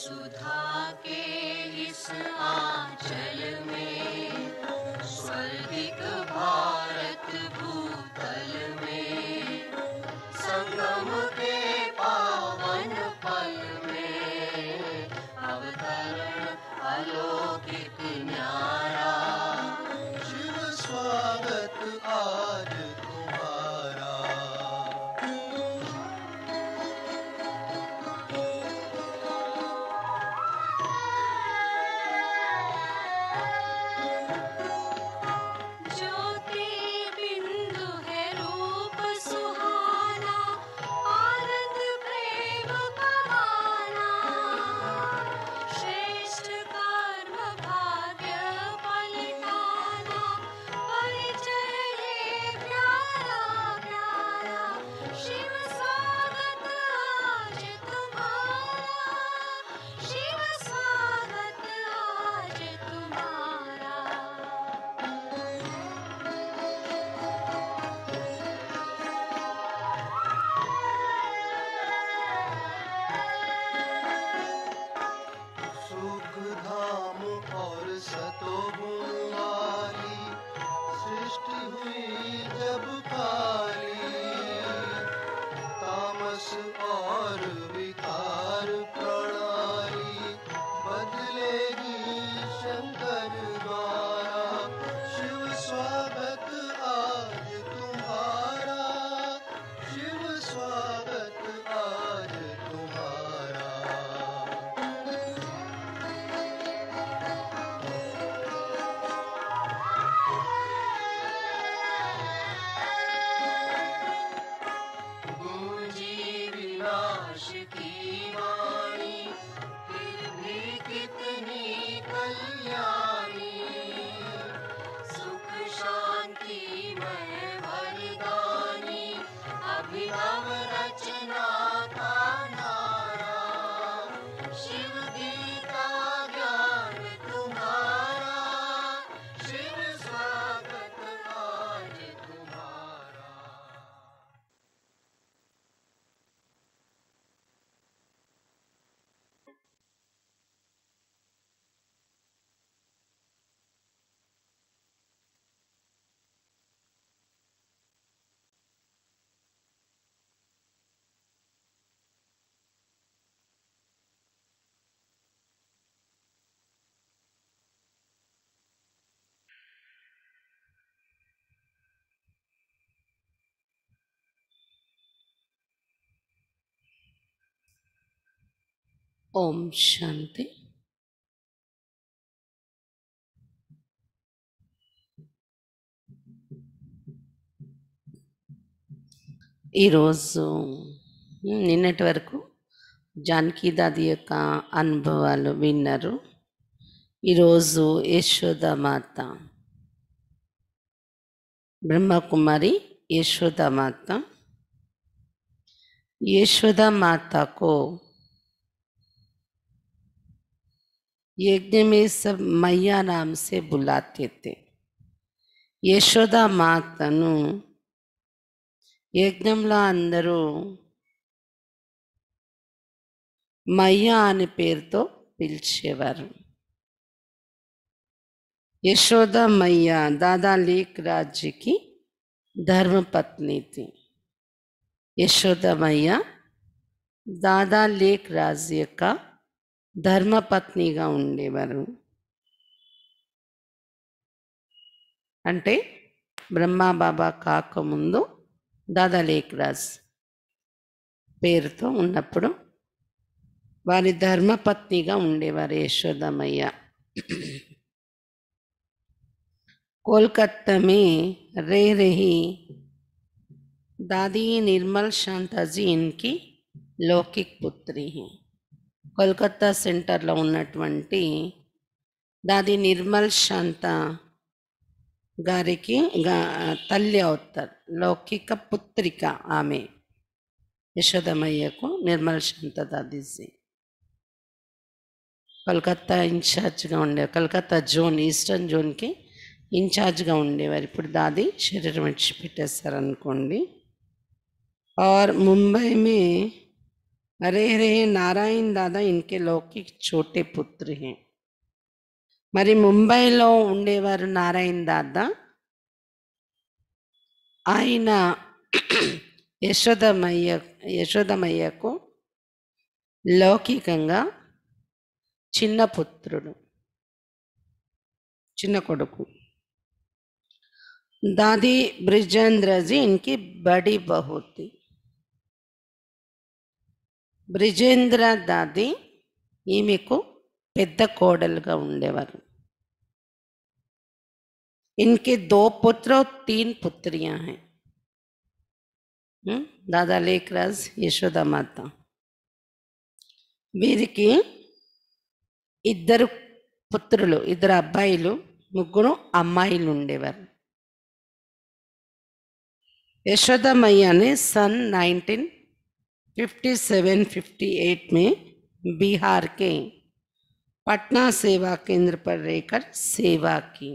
सुधा के इस आंचल में स्वर्गिक भारत भूतल में संगम के पावन पल में अवतरण अलौकिक न्यारा। शिव स्वागत आज तुम्हारा। ज्योति बिंदु है रूप सुहाना, आनंद प्रेम कहाना। श्रेष्ठ कर्म भाग्य पलटाना, परिचय है प्यारा प्यारा। शिव स्वागत आज तुम्हारा, शिव स्वागत आज तुम्हारा। सुख धाम और सतोगुण वाली सृष्टि हुई जब काली। तामस और विकार प्रणाली बदलेगी शंकर द्वारा। शिव स्वागत आज तुम्हारा, शिव स्वागत आज तुम्हारा। गूंजी विनाश की वाणी, फिर भी कितनी कल्याणी। सुख शांति में वरदानी, अभिनव रचना का नारा। शिव गीता ज्ञान तुम्हारा, शिव स्वागत आज तुम्हारा। ఓం శాంతి. ఈరోజు నిన్నటి వరకు జానకి దాది యొక్క అనుభవాలు విన్నారు. ఈరోజు యశోదామాత, బ్రహ్మకుమారి यशोदामाता, यशोदामाता को यज्ञ में सब मैया नाम से बुलाते थे. యశోదామాతను యజ్ఞంలో అందరూ మయ్యా అనే పేరుతో పిలిచేవారు. यशोदा मैया दादा लेख राज्य की धर्मपत्नी थी. यशोदा मैया दादा लेख राज्य का ధర్మపత్నిగా ఉండేవారు. అంటే బ్రహ్మా బాబా కాకముందు దాదా లేక్ రాజ్ పేరుతో ఉన్నప్పుడు వారి ధర్మపత్నిగా ఉండేవారు యశోదమయ్య. कोलकाता में रह रही दादी निर्मल शांता जी इनकी लौकिक पुत्री हैं. కోల్కతా సెంటర్లో ఉన్నటువంటి దాది నిర్మల్ శాంత గారికి తల్లి అవుతారు. లౌకిక పుత్రిక ఆమె యశోదమయ్యకు నిర్మల్ శాంత దాదీజీ. కోల్కతా ఇన్ఛార్జ్గా ఉండేవారు. కలకత్తా జోన్, ఈస్టర్న్ జోన్కి ఇన్ఛార్జ్గా ఉండేవారు. ఇప్పుడు దాది శరీరం విడిచిపెట్టేశారు అనుకోండి. और मुंबई में अरे अरे नारायण दादा इनके लौकिक छोटे पुत्र हैं. మరి ముంబైలో ఉండేవారు నారాయణ దాదా. ఆయన యశోదమయ్య యశోదమయ్యకు లౌకికంగా చిన్న పుత్రుడు, చిన్న కొడుకు. दादी ब्रिजेंद्र जी इनकी बड़ी बहू थी. బ్రిజేంద్ర దాది ఈమెకు పెద్ద కోడలుగా ఉండేవారు. इनके 2 पुत्र और 3 पुत्रियां हैं. दादा लेखराज यशोदा माता. వీరికి 2 పుత్రులు, 2 అబ్బాయిలు, 3 అమ్మాయిలు ఉండేవారు. यशोदा मैया ने सन 1957-58 में बिहार के पटना सेवा केंद्र पर रहकर सेवा की.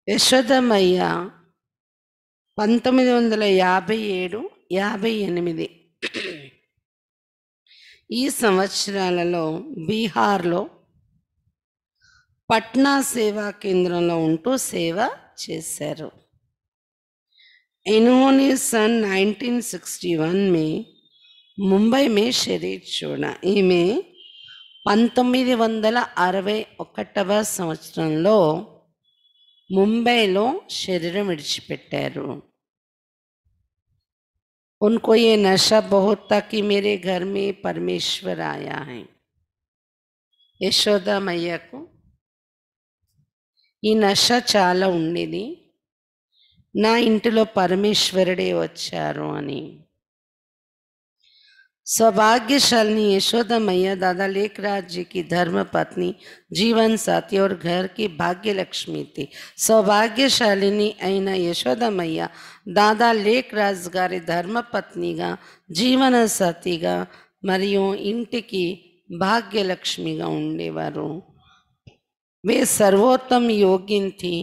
यशोदा मैया 1957-58 ఈ సంవత్సరాలలో బీహార్లో పట్నా సేవా కేంద్రంలో ఉంటూ సేవ చేశారు. इन्होंने सन 1961 में मुंबई में शरीर छोड़ा. ఈమె 1961వ సంవత్సరంలో ముంబైలో శరీరం విడిచిపెట్టారు. उनको ये नशा बहुत था कि मेरे घर में परमेश्वर आया है. యశోదా మయ్యకు ఈ నశ చాలా ఉండేది, నా ఇంటిలో పరమేశ్వరుడే వచ్చారు అని. सौभाग्यशालिनी यशोदा मैया दादा लेखराज जी की धर्म पत्नी, जीवन साथी और घर की भाग्य लक्ष्मी थी. सौभाग्यशालिनी అయిన యశోదా మయ్య దాదా లేఖరాజ్ గారి ధర్మ పత్నిగా, జీవన సాథిగా మరియు ఇంటికి భాగ్యలక్ష్మిగా ఉండేవారు. वे सर्वोत्तम योगिन थी.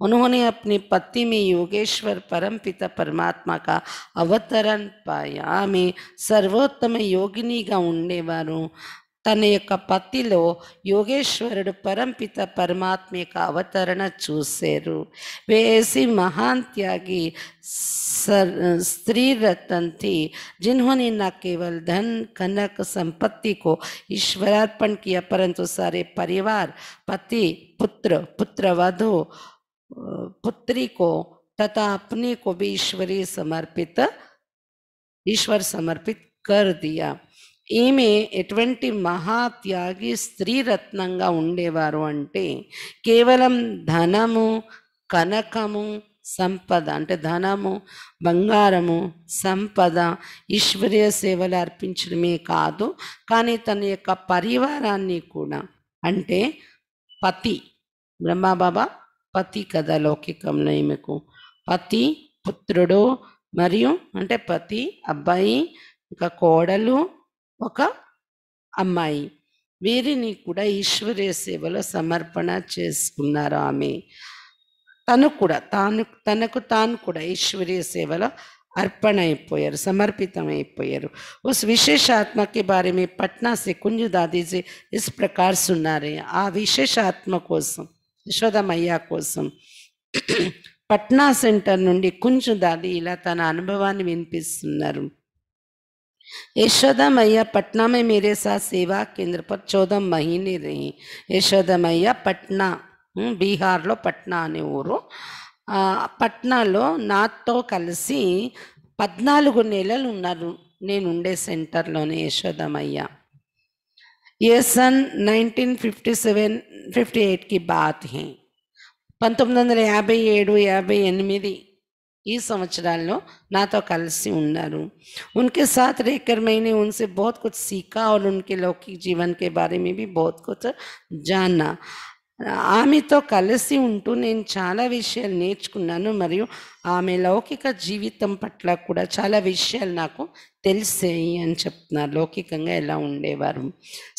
उन्होंने अपने पति में योगेश्वर परमपिता परमात्मा का अवतरण पाया. ఆమె సర్వోత్తమ యోగినిగా ఉండేవారు. తన యొక్క పతిలో యోగేశ్వరుడు పరంపిత పరమాత్మ యొక్క అవతరణ చూశారు. वे ऐसी महान त्यागी स्त्री रत्न थी जिन्होंने न केवल धन कनक संपत्ति को ईश्वरार्पण किया परंतु सारे परिवार, पति, पुत्र, पुत्रवधू, पुत्री को तथा अपने को भी ईश्वर समर्पित कर दिया. ఈమె ఎటువంటి మహాత్యాగి స్త్రీ రత్నంగా ఉండేవారు అంటే కేవలం ధనము, కనకము, సంపద అంటే ధనము, బంగారము, సంపద, ఈశ్వరీయ సేవలు అర్పించడమే కాదు, కానీ తన యొక్క పరివారాన్ని కూడా అంటే పతి, బ్రహ్మబాబా పతి కదా లౌకికంలో ఈమెకు పతి, పుత్రుడు మరియు అంటే పతి, అబ్బాయి, ఇంకా కోడలు, ఒక అమ్మాయి, వీరిని కూడా ఈశ్వరీయ సేవలో సమర్పణ చేసుకున్నారు. ఆమె తనకు తాను కూడా ఈశ్వరీయ సేవలో अर्पण అయిపోయారు, సమర్పితం అయిపోయారు. उस विशेष आत्मा के बारे में पटना से कुंज दादी से इस प्रकार सुना रहे हैं. ఆ విశేష ఆత్మ కోసం, యశోదమయ్య కోసం పట్నా సెంటర్ నుండి కుంజు దాది ఇలా తన అనుభవాన్ని వినిపిస్తున్నారు. यशोदा मैया पटना में मेरे साथ सेवा केंद्र पर 14 महीने रही. यशोदा मैया पटना, బీహార్లో పట్నా అనే ఊరు, పట్నాలో నాతో కలిసి 14 నెలలు ఉన్నారు. నేను ఉండే సెంటర్లోనే యశోదమయ్య. ये सन 1957-58 की बात है. 1957-58 ఈ సంవత్సరాల్లో నాతో కలిసి ఉన్నారు. उनके साथ रहकर मैंने उनसे बहुत कुछ सीखा और उनके लौकिक जीवन के बारे में भी बहुत कुछ जाना. ఆమెతో కలిసి ఉంటూ నేను చాలా విషయాలు నేర్చుకున్నాను మరియు ఆమె లౌకిక జీవితం పట్ల కూడా చాలా విషయాలు నాకు తెలిసాయి అని చెప్తున్నారు. లౌకికంగా ఎలా ఉండేవారు.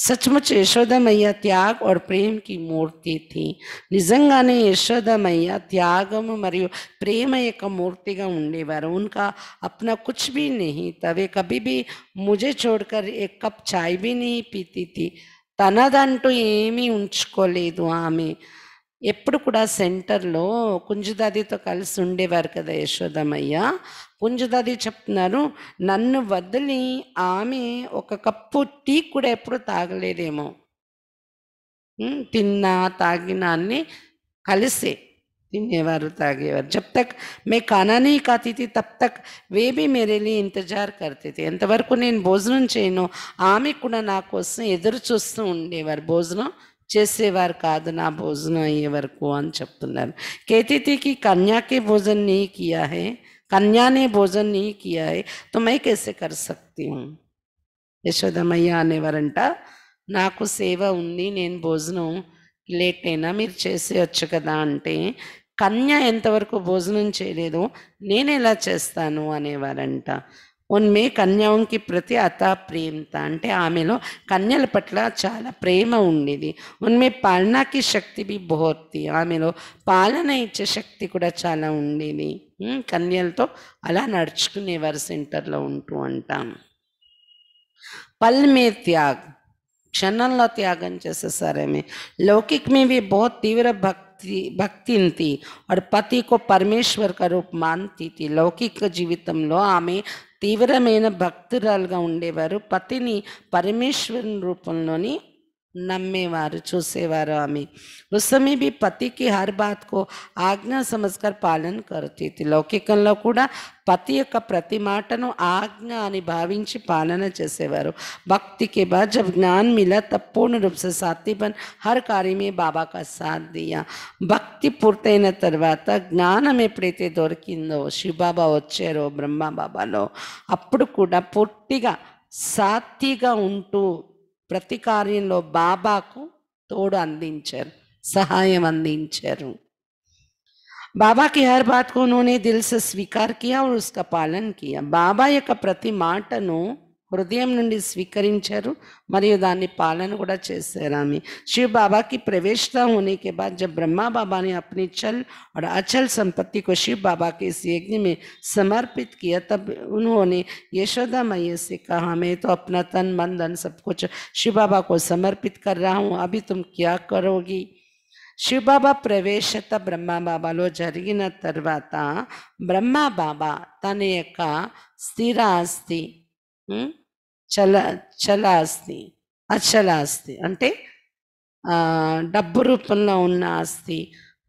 సచ్ముచ్ యశోదమయ్య త్యాగ్ और ప్రేమ్ కి మూర్తి థీ. నిజంగానే యశోదమయ్య త్యాగము మరియు ప్రేమ యొక్క మూర్తిగా ఉండేవారు. ఉన్కా అప్నా కుచ్ భీ నహీ था, वे कभी भी मुझे छोड़कर एक कप चाय भी नहीं पीती थी. తనదంటూ ఏమీ ఉంచుకోలేదు ఆమె. ఎప్పుడు కూడా సెంటర్లో కుంజుదాదితో కలిసి ఉండేవారు కదా యశోదమయ్య. కుంజుదాది చెప్తున్నారు, నన్ను వదిలి ఆమె ఒక కప్పు టీ కూడా ఎప్పుడు తాగలేదేమో. తిన్నా తాగినా అన్నీ కలిసే తినేవారు తాగేవారు. జబ్ తక్ మే ఖానా నీ ఖాతీ థీ తబ్ తక్ వే భీ మేరే లియే ఇంతజార్ కర్తే థే. ఎంతవరకు నేను భోజనం చేయను ఆమె కూడా నా కోసం ఎదురు చూస్తూ ఉండేవారు. భోజనం చేసేవారు కాదు నా భోజనం అయ్యే వరకు అని చెప్తున్నారు. कहती थी कि कन्या के भोजन नहीं किया है, कन्या ने भोजन नहीं किया है तो मैं कैसे कर सकती हूँ. యశోదమయ్య అనేవారంట, నాకు సేవ ఉంది, నేను భోజనం లేట్ అయినా మీరు చేసేయచ్చు కదా అంటే, కన్య ఎంతవరకు భోజనం చేయలేదో నేను ఎలా చేస్తాను అనేవారంట. ఉన్మే కన్యాకి ప్రతి అతా ప్రేమత, అంటే ఆమెలో కన్యల పట్ల చాలా ప్రేమ ఉండేది. ఉన్మే పాలనాకి శక్తి బి బహుత్, ఆమెలో పాలన ఇచ్చే శక్తి కూడా చాలా ఉండేది. కన్యలతో అలా నడుచుకునేవారు సెంటర్లో ఉంటూ అంటాం. పల్ మే త్యాగ్, क्षणंलो त्यागन చేసేసారు ఆమె. लौकिक में भी बहुत तीव्र భక్తి थी और పతి को परमेश्वर का रूप मानती थी. లౌకిక జీవితంలో ఆమె తీవ్రమైన భక్తురాలుగా ఉండేవారు. పతిని పరమేశ్వరుని రూపంలోని నమ్మేవారు, చూసేవారు ఆమె. उस समय भी पति की हर बात को आज्ञा समझकर पालन करती थी. లౌకికంలో కూడా పతి యొక్క ప్రతి మాటను ఆజ్ఞ అని భావించి పాలన చేసేవారు. భక్తి के बाद जब ज्ञान मिला तब पूर्ण रूप से साथी बन हर कार्य में बाबा का साथ दिया. భక్తి పూర్తయిన తర్వాత జ్ఞానం ఎప్పుడైతే దొరికిందో, శివబాబా వచ్చారో బ్రహ్మ బాబాలో, అప్పుడు కూడా పూర్తిగా సాత్విగా ఉంటూ ప్రతి కార్యంలో బాబాకు తోడు అందించారు, సహాయం అందించారు. बाबा की हर बात को उन्होंने दिल से स्वीकार किया और उसका पालन किया. బాబా యొక్క ప్రతి మాటను హృదయం నుండి స్వీకరించారు మరియు దాన్ని పాలన కూడా చేశారు ఆమె. शिव बाबा की प्रवेशता होने के बाद जब ब्रह्मा बाबा ने अपनी चल और अचल संपत्ति को शिव बाबा के इस यज्ञ में समर्पित किया, तब उन्होंने यशोदा मैया से कहा, मैं तो अपना तन मन धन सब कुछ शिव बाबा को समर्पित कर रहा हूँ, अभी तुम क्या करोगी. శివబాబా ప్రవేశత బ్రహ్మబాబాలో జరిగిన తర్వాత బ్రహ్మబాబా తన యొక్క స్థిర ఆస్తి, చల ఆస్తి, అచల ఆస్తి అంటే డబ్బు రూపంలో ఉన్న ఆస్తి,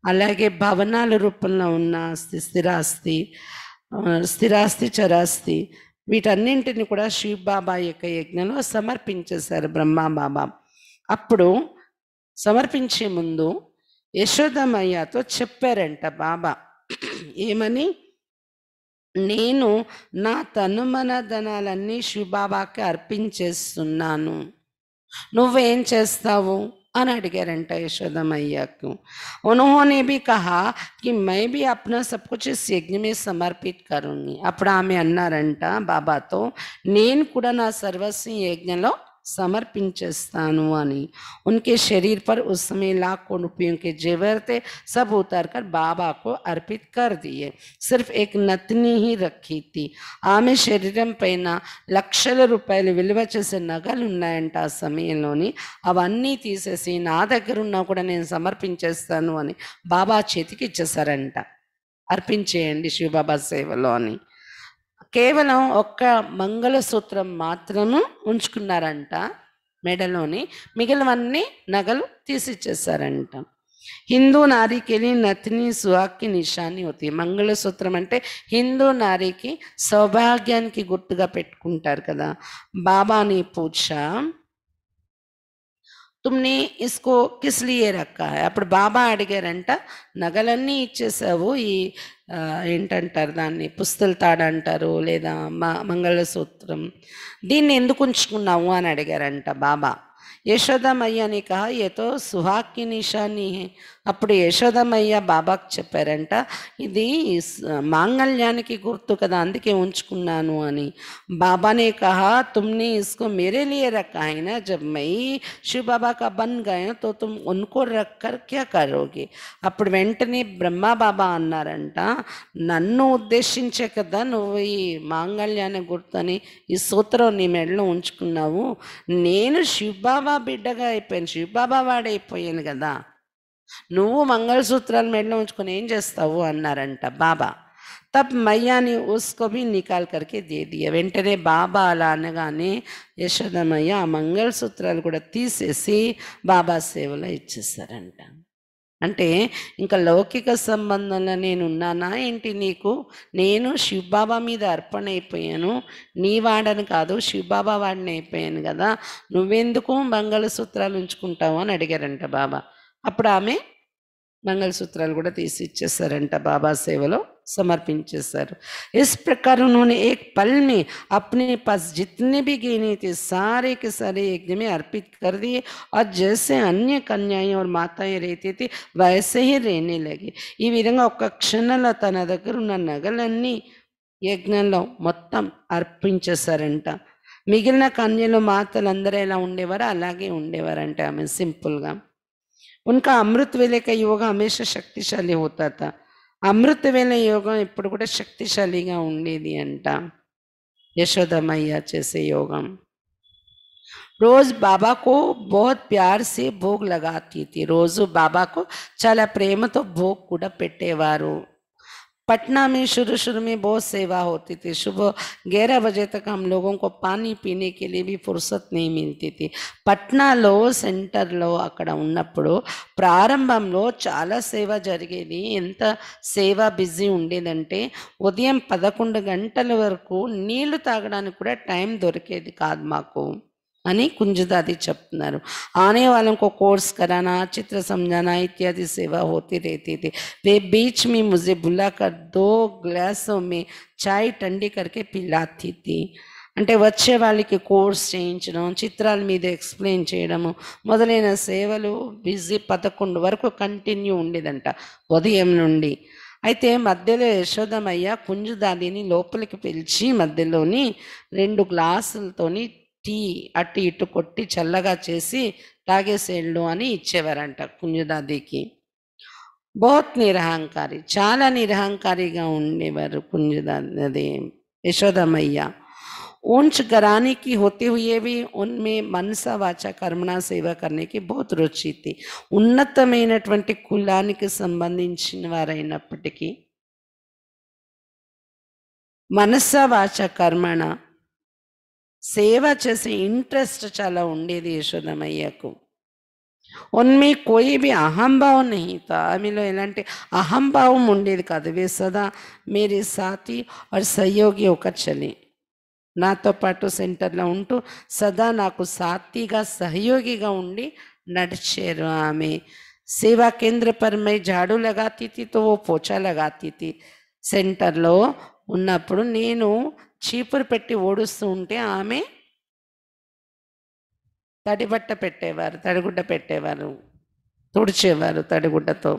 అలాగే భవనాల రూపంలో ఉన్న ఆస్తి, స్థిరాస్తి చరాస్తి, వీటన్నింటిని కూడా శివబాబా యొక్క యజ్ఞంలో సమర్పించేశారు బ్రహ్మబాబా. అప్పుడు సమర్పించే ముందు యశోదమయ్యతో చెప్పారంట బాబా, ఏమని, నేను నా తనుమన ధనాలన్నీ శివబాబాకి అర్పించేస్తున్నాను, నువ్వేం చేస్తావు అని అడిగారంట యశోదమయ్యకు. उन्होंने भी कहा कि मैं भी अपना सब कुछ इस यज्ञ में समर्पित करूंगी. అప్పుడు ఆమె అన్నారంట బాబాతో, నేను కూడా నా సర్వస్వం యజ్ఞంలో समर्पिंचेस्तानु అని. उनके शरीर पर उस समय लाखों रुपयों के जेवर थे, सब उतार कर बाबा को अर्पित कर दिए. सिर्फ एक नतनी ही रखी थी. ఆమె శరీరం పైన లక్షల రూపాయలు విలువ చేసే నగలు ఉన్నాయంట ఆ సమయంలోని. అవన్నీ తీసేసి నా దగ్గర ఉన్నా కూడా నేను సమర్పించేస్తాను అని బాబా చేతికి ఇచ్చేసారంట. అర్పించేయండి శివబాబా సేవలో అని. కేవలం ఒక్క మంగళసూత్రం మాత్రము ఉంచుకున్నారంట మెడలోని, మిగిలినవన్నీ నగలు తీసిచ్చేసారంట. హిందూ నారీకి నతిని సుహాగ్కి నిశాని అవుతాయి. మంగళసూత్రం అంటే హిందూ నారీకి సౌభాగ్యానికి గుర్తుగా పెట్టుకుంటారు కదా. బాబాని పూజ, తుమ్నే ఇస్కో కిస్ లియే రక్కా హై. అప్పుడు బాబా అడిగారంట, నగలన్నీ ఇచ్చేసావు, ఈ ఏంటంటారు దాన్ని, పుస్తల తాడు అంటారు లేదా మంగళసూత్రం, దీన్ని ఎందుకు ఉంచుకున్నావు అని అడిగారంట బాబా. యశోదా मैया ने कहा ये तो सुहाग की निशानी है. అప్పుడు యశోదమయ్య బాబాకు చెప్పారంట, ఇది మాంగళ్యానికి గుర్తు కదా, అందుకే ఉంచుకున్నాను అని. బాబానే కహా तुमने इसको मेरे लिए रखा है ना, जब मैं शिव बाबा का बन गए तो तुम उनको रख कर क्या करोगे. అప్పుడు వెంటనే బ్రహ్మా బాబా అన్నారంట, నన్ను ఉద్దేశించే కదా నువ్వు ఈ మాంగళ్యాన్ని గుర్తని ఈ సూత్రం నీ మెడలో ఉంచుకున్నావు. నేను శివబాబా బిడ్డగా అయిపోయాను, శివబాబా వాడైపోయాను కదా, నువ్వు మంగళసూత్రాలు మెడలో ఉంచుకొని ఏం చేస్తావు అన్నారంట బాబా. తబ్ మయ్యాని ఉస్కో భీ నికాల్ కర్కే దే దియా. వెంటనే బాబా అలా అనగానే యశోదమయ్య ఆ మంగళసూత్రాలు కూడా తీసేసి బాబా సేవలో ఇచ్చేసారంట. అంటే ఇంకా లౌకిక సంబంధంలో నేను ఉన్నానా ఏంటి నీకు, నేను శివబాబా మీద అర్పణ అయిపోయాను, నీ వాడని కాదు శివబాబా వాడిని అయిపోయాను కదా, నువ్వెందుకు మంగళసూత్రాలు ఉంచుకుంటావు అని అడిగారంట బాబా. అప్పుడు ఆమె మంగళసూత్రాలు కూడా తీసి ఇచ్చేసారంట, బాబా సేవలో సమర్పించేశారు. इस प्रकार उन्होंने एक पल में अपने पास जितने भी गहने थे सारे के सारे यज्ञ में अर्पित कर दिए और जैसे अन्य कन्याएं और माताएं रहती थी वैसे ही रहने लगे. ఈ విధంగా ఒక్క క్షణంలో తన దగ్గర ఉన్న నగలన్నీ యజ్ఞంలో మొత్తం అర్పించేశారంట. మిగిలిన కన్యలు మాతలు అందరూ ఎలా ఉండేవారో అలాగే ఉండేవారంట ఆమె సింపుల్గా. उनका अमृत वेले का योग हमेशा शक्तिशाली होता था. అమృత వేళ యోగం ఎప్పుడు కూడా శక్తిశాలిగా ఉండేది అంట. యశోదమయ్య చేసే యోగం. రోజు బాబాకు బహుత్ ప్యార్ సే భోగ్ लगाती थी. రోజు బాబాకు చాలా ప్రేమతో భోగ్ కూడా పెట్టేవారు. पटना में शुरू में बहुत सेवा होती थी. सुबह 11 बजे तक हम लोगों को पानी पीने के लिए भी फुर्सत नहीं मिलती थी. పట్నాలో సెంటర్లో అక్కడ ఉన్నప్పుడు ప్రారంభంలో చాలా సేవ జరిగేది. ఎంత సేవ బిజీ ఉండేదంటే ఉదయం 11 గంటల వరకు నీళ్లు తాగడానికి కూడా టైం దొరికేది కాదు మాకు అని कुंजदादी చెప్తున్నారు. आने वालों को कोर्स कराना, चित्र समझाना इत्यादि सेवा होती रहती थी. वे बीच में मुझे बुलाकर 2 ग्लासों में चाय ठंडी करके पिलाती थी. అంటే వచ్చే వాళ్ళకి కోర్స్ చేయించడం, చిత్రాల మీద ఎక్స్ప్లెయిన్ చేయడము మొదలైన సేవలు బిజీ 11 వరకు కంటిన్యూ ఉండేదంట ఉదయం నుండి. అయితే మధ్యలో యశోదమయ్య కుంజుదాదిని లోపలికి పిలిచి మధ్యలోని 2 గ్లాసులతోని టీ అటు ఇటు కొట్టి చల్లగా చేసి తాగేసేళ్ళు అని ఇచ్చేవారంట కుంజుదాదికి. బహుత్ నిరహంకారి, చాలా నిరహంకారిగా ఉండేవారు కుంజుదాది యశోదమయ్య. ऊंच घराने की होते हुए भी उनमें मनसा वाचा कर्मणा సేవ करने की बहुत रुचि थी. ఉన్నతమైనటువంటి కులానికి సంబంధించిన వారైనప్పటికీ మనసా వాచ కర్మణ సేవ చేసే ఇంట్రెస్ట్ చాలా ఉండేది యశోదమయ్యకు. ఉన్మే కోయి భీ అహంభావం నహీ తా. ఆమెలో ఎలాంటి అహంభావం ఉండేది కాదు. వే సదా మేరే సాథీ और सहयोगी होकर चले. నాతో పాటు సెంటర్లో ఉంటూ సదా నాకు సాథీగా సహయోగిగా ఉండి నడిచారు ఆమె. సేవా కేంద్ర పర్ మై झाड़ू लगाती थी तो वो पोछा लगाती थी. సెంటర్లో ఉన్నప్పుడు నేను చీపురు పెట్టి ఓడుస్తూ ఉంటే ఆమె తడిబట్ట పెట్టేవారు, తడిగుడ్డ పెట్టేవారు, తుడిచేవారు తడిగుడ్డతో.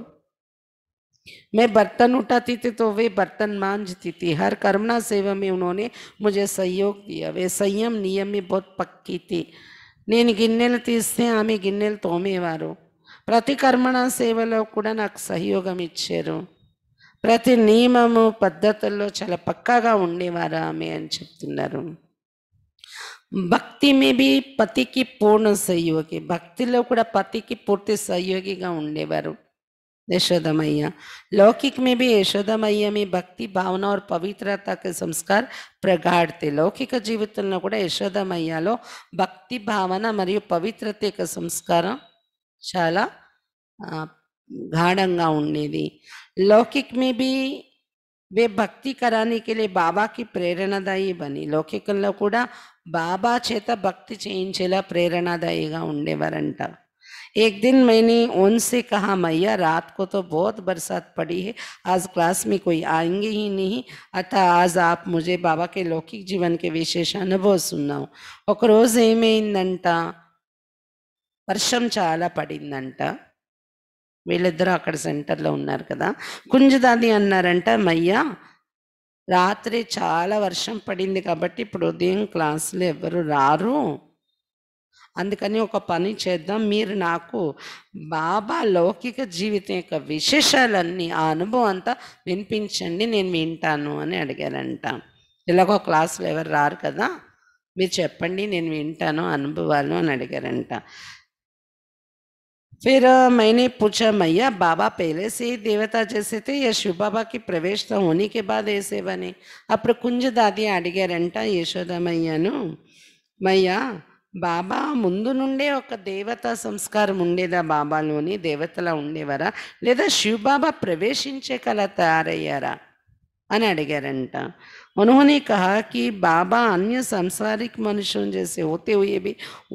मैं बर्तन उठाती थी तो वे बर्तन मांजती थी. हर कर्मणा सेवा में उन्होंने मुझे सहयोग दिया. वे संयम नियम में बहुत पक्की थी. నేను గిన్నెలు తీస్తే ఆమె గిన్నెలు తోమేవారు. ప్రతి కర్మణ సేవలో కూడా నాకు సహయోగం ఇచ్చారు. ప్రతి నియమము పద్ధతుల్లో చాలా పక్కాగా ఉండేవారు ఆమె అని చెప్తున్నారు. భక్తి మే భీ పతికి పూర్ణ సహయోగి, భక్తిలో కూడా పతికి పూర్తి సహయోగిగా ఉండేవారు यशोदमैया. लौकिक में भी यशोदमैया में भक्ति भावना और पवित्रता के संस्कार प्रगाढ़ थे. లౌకిక జీవితంలో కూడా యశోదమయ్యలో భక్తి భావన మరియు పవిత్రత యొక్క సంస్కారం చాలా గాఢంగా ఉండేది. लौकिक में भी वे భక్తి कराने के लिए బాబా की ప్రేరణాదాయి బని. లౌకికంలో కూడా బాబా చేత భక్తి చేయించేలా ప్రేరణాదాయిగా ఉండేవారంట. एक दिन मैंने उनसे कहा मैया रात को तो बहुत बरसात पड़ी है, आज क्लास में कोई आएंगे ही नहीं, अतः आज आप मुझे बाबा के लौकिक जीवन के विशेष अनुभव सुनाओ. ఒక రోజు ఏమైందంట, వర్షం చాలా పడిందంట. వీళ్ళిద్దరూ అక్కడ సెంటర్లో ఉన్నారు కదా. కుంజదాది అన్నారంట, మయ్యా రాత్రి చాలా వర్షం పడింది కాబట్టి ఇప్పుడు ఉదయం క్లాసులు ఎవరు రారు, అందుకని ఒక పని చేద్దాం, మీరు నాకు బాబా లౌకిక జీవితం యొక్క విశేషాలన్నీ ఆ అనుభవం అంతా వినిపించండి, నేను వింటాను అని అడిగారంట. ఇలాగో క్లాసులు ఎవరు రారు కదా, మీరు చెప్పండి నేను వింటాను అనుభవాలు అని అడిగారంట. फिर मैंने पूछा, मैया बाबा पहले से ही देवता जैसे थे या शिव बाबा की प्रवेश होने के बाद ऐसे बने? అప్పుడు కుంజ దాది అడిగారంట యశోదమయ్యను, మయ్యా బాబా ముందు నుండే ఒక దేవతా సంస్కారం ఉండేదా, బాబాలోని దేవతలా ఉండేవారా, లేదా శివ బాబా ప్రవేశించే కల తయారయ్యారా అని అడిగారంట. उन्होंने कहा कि बाबा अन्य सांसारिक मनुष्यों जैसे होते हुए भी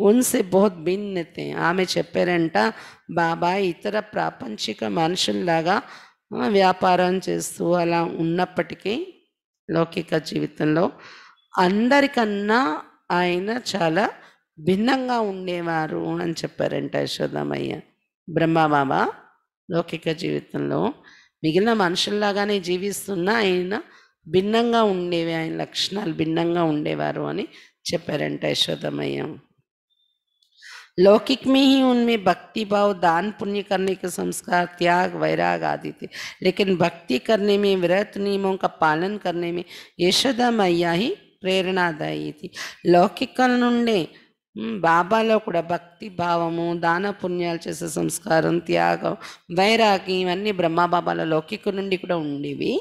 उनसे बहुत भिन्न थे. ఆమె చెప్పారంట, బాబా ఇతర ప్రాపంచిక మనుషుల్లాగా వ్యాపారం చేస్తూ అలా ఉన్నప్పటికీ లౌకిక జీవితంలో అందరికన్నా ఆయన చాలా భిన్నంగా ఉండేవారు అని చెప్పారంట యశోదమయ్య. బ్రహ్మబాబా లౌకిక జీవితంలో మిగిలిన మనుషుల్లాగానే జీవిస్తున్నా ఆయన భిన్నంగా ఉండేవి, ఆయన లక్షణాలు భిన్నంగా ఉండేవారు అని చెప్పారంట యశోదమయ్య. लौकिक में ही उनमें भक्ति भाव, दान पुण्य करने के संस्कार, त्याग वैराग आदि थे, लेकिन भक्ति करने में, व्रत नियमों का पालन करने में यशोदा मैया ही ప్రేరణాదాయి. లౌకికల నుండే బాబాలో కూడా భక్తి భావము, దాన పుణ్యాలు చేసే సంస్కారం, త్యాగం, వైరాగ్యం ఇవన్నీ బ్రహ్మబాబాల లౌకిక నుండి కూడా ఉండేవి.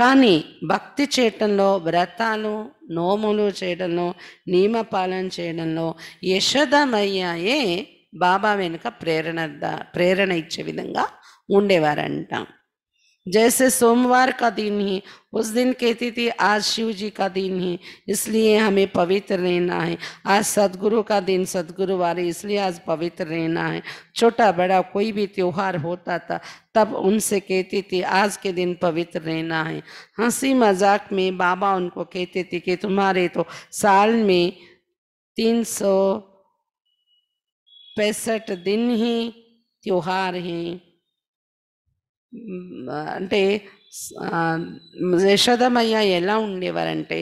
కానీ భక్తి చేయటంలో, వ్రతాలు నోములు చేయడంలో, నియమపాలన చేయడంలో యశోదమయ్యాయే బాబా వెనుక ప్రేరణ ఇచ్చే విధంగా ఉండేవారంట. जैसे सोमवार का दिन ही उस दिन कहती थी आज शिव जी का दिन है इसलिए हमें पवित्र रहना है, आज सदगुरु का दिन सदगुरुवार है इसलिए आज पवित्र रहना है. छोटा बड़ा कोई भी त्योहार होता था तब उनसे कहती थी आज के दिन पवित्र रहना है. हंसी मजाक में बाबा उनको कहते थे कि तुम्हारे तो साल में 365 दिन ही त्योहार हैं. అంటే యశోదమయ్య ఎలా ఉండేవారంటే,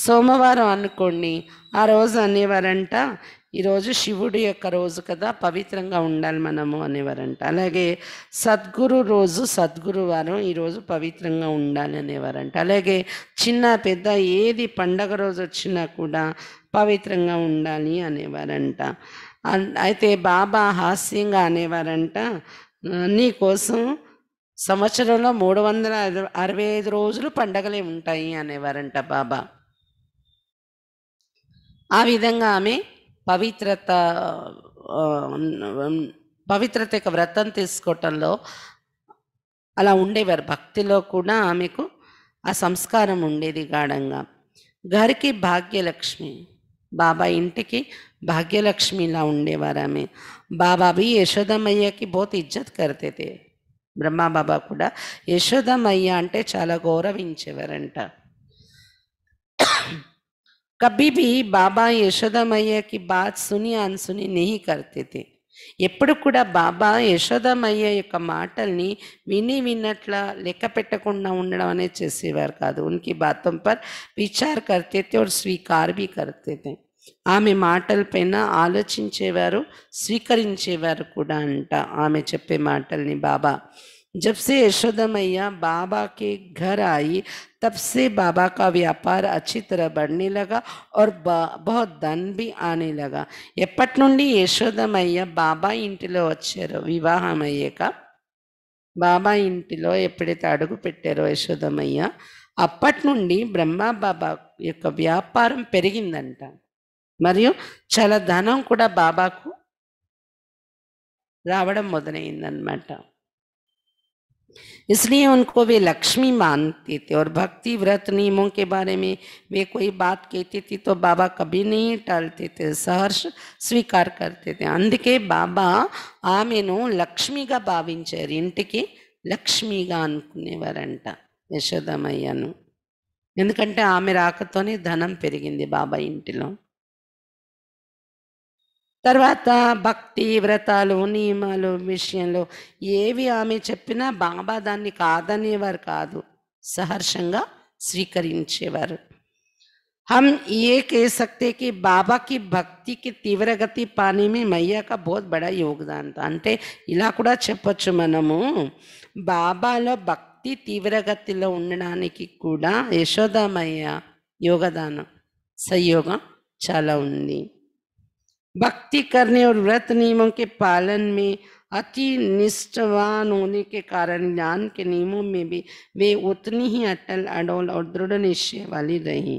సోమవారం అనుకోండి, ఆ రోజు అనేవారంట ఈరోజు శివుడి యొక్క రోజు కదా, పవిత్రంగా ఉండాలి మనము అనేవారంట. అలాగే సద్గురు రోజు సద్గురువారం, ఈరోజు పవిత్రంగా ఉండాలి అనేవారంట. అలాగే చిన్న పెద్ద ఏది పండగ రోజు వచ్చినా కూడా పవిత్రంగా ఉండాలి అనేవారంట. అయితే బాబా హాస్యంగా అనేవారంట, నీకోసం సంవత్సరంలో 365 రోజులు పండగలే ఉంటాయి అనేవారంట బాబా. ఆ విధంగా ఆమె పవిత్రత యొక్క వ్రతం తీసుకోవటంలో అలా ఉండేవారు. భక్తిలో కూడా ఆమెకు ఆ సంస్కారం ఉండేది గాఢంగా. గారికి భాగ్యలక్ష్మి, బాబా ఇంటికి భాగ్యలక్ష్మిలా ఉండేవారు ఆమె. బాబా भी यशोदमैया की बहुत इज्जत करते थे. బ్రహ్మా బాబా కూడా యశోదమయ్య అంటే చాలా గౌరవించేవారంట. कभी भी బాబా యశోదమయ్య की बात सुनी अनसुनी नहीं करते थे. ఎప్పుడు కూడా బాబా యశోదమయ్య యొక్క మాటల్ని విన్నట్లా లెక్క పెట్టకుండా ఉండడం అనేది చేసేవారు కాదు. ఉనికి బాతం పర్ విచార్ करते थे और स्वीकार भी करते थे. ఆమె మాటలపైన ఆలోచించేవారు, స్వీకరించేవారు కూడా అంట ఆమె చెప్పే మాటల్ని బాబా. जब से यशोदा मैया बाबा के घर आई तब से बाबा का व्यापार अच्छी तरह बढ़ने लगा और बहुत धन भी आने लगा. ఎప్పటి నుండి యశోదమయ్య బాబా ఇంటిలో వచ్చారో, వివాహమయ్యాక బాబా ఇంటిలో ఎప్పుడైతే అడుగు పెట్టారో యశోదమయ్య, అప్పటి నుండి బ్రహ్మా బాబా యొక్క వ్యాపారం పెరిగిందంట. మరియు చాలా ధనం కూడా బాబాకు రావడం మొదలైందనమాట. इसलिए उनको वे लक्ष्मी मानते थे और भक्ति व्रत नियमों के बारे में वे कोई बात कहती थी तो बाबा कभी नहीं टालते थे, सहर्ष स्वीकार करते थे. అందుకే బాబా ఆమెను లక్ష్మిగా భావించారు, ఇంటికి లక్ష్మిగా అనుకునేవారంట యశోదమయ్యను. ఎందుకంటే ఆమె రాకతోనే ధనం పెరిగింది బాబా ఇంటిలో. తర్వాత భక్తి వ్రతాలు నియమాలు విషయంలో ఏవి ఆమె చెప్పినా బాబా దాన్ని కాదనేవారు కాదు, సహర్షంగా స్వీకరించేవారు. हम ये कह सकते कि बाबा की भक्ति की तीव्र गति पाने में मैया का बहुत बड़ा योगदान था. అంటే ఇలా కూడా చెప్పొచ్చు మనము, బాబాలో భక్తి తీవ్రగతిలో ఉండడానికి కూడా యశోదామయ్య యోగదానం సంయోగం చాలా ఉంది. भक्ति करने और व्रत नियमों के पालन में अति निष्ठावान होने के कारण ज्ञान के नियमों में भी वे उतनी ही अटल अडोल और दृढ़ निश्चय वाली रही.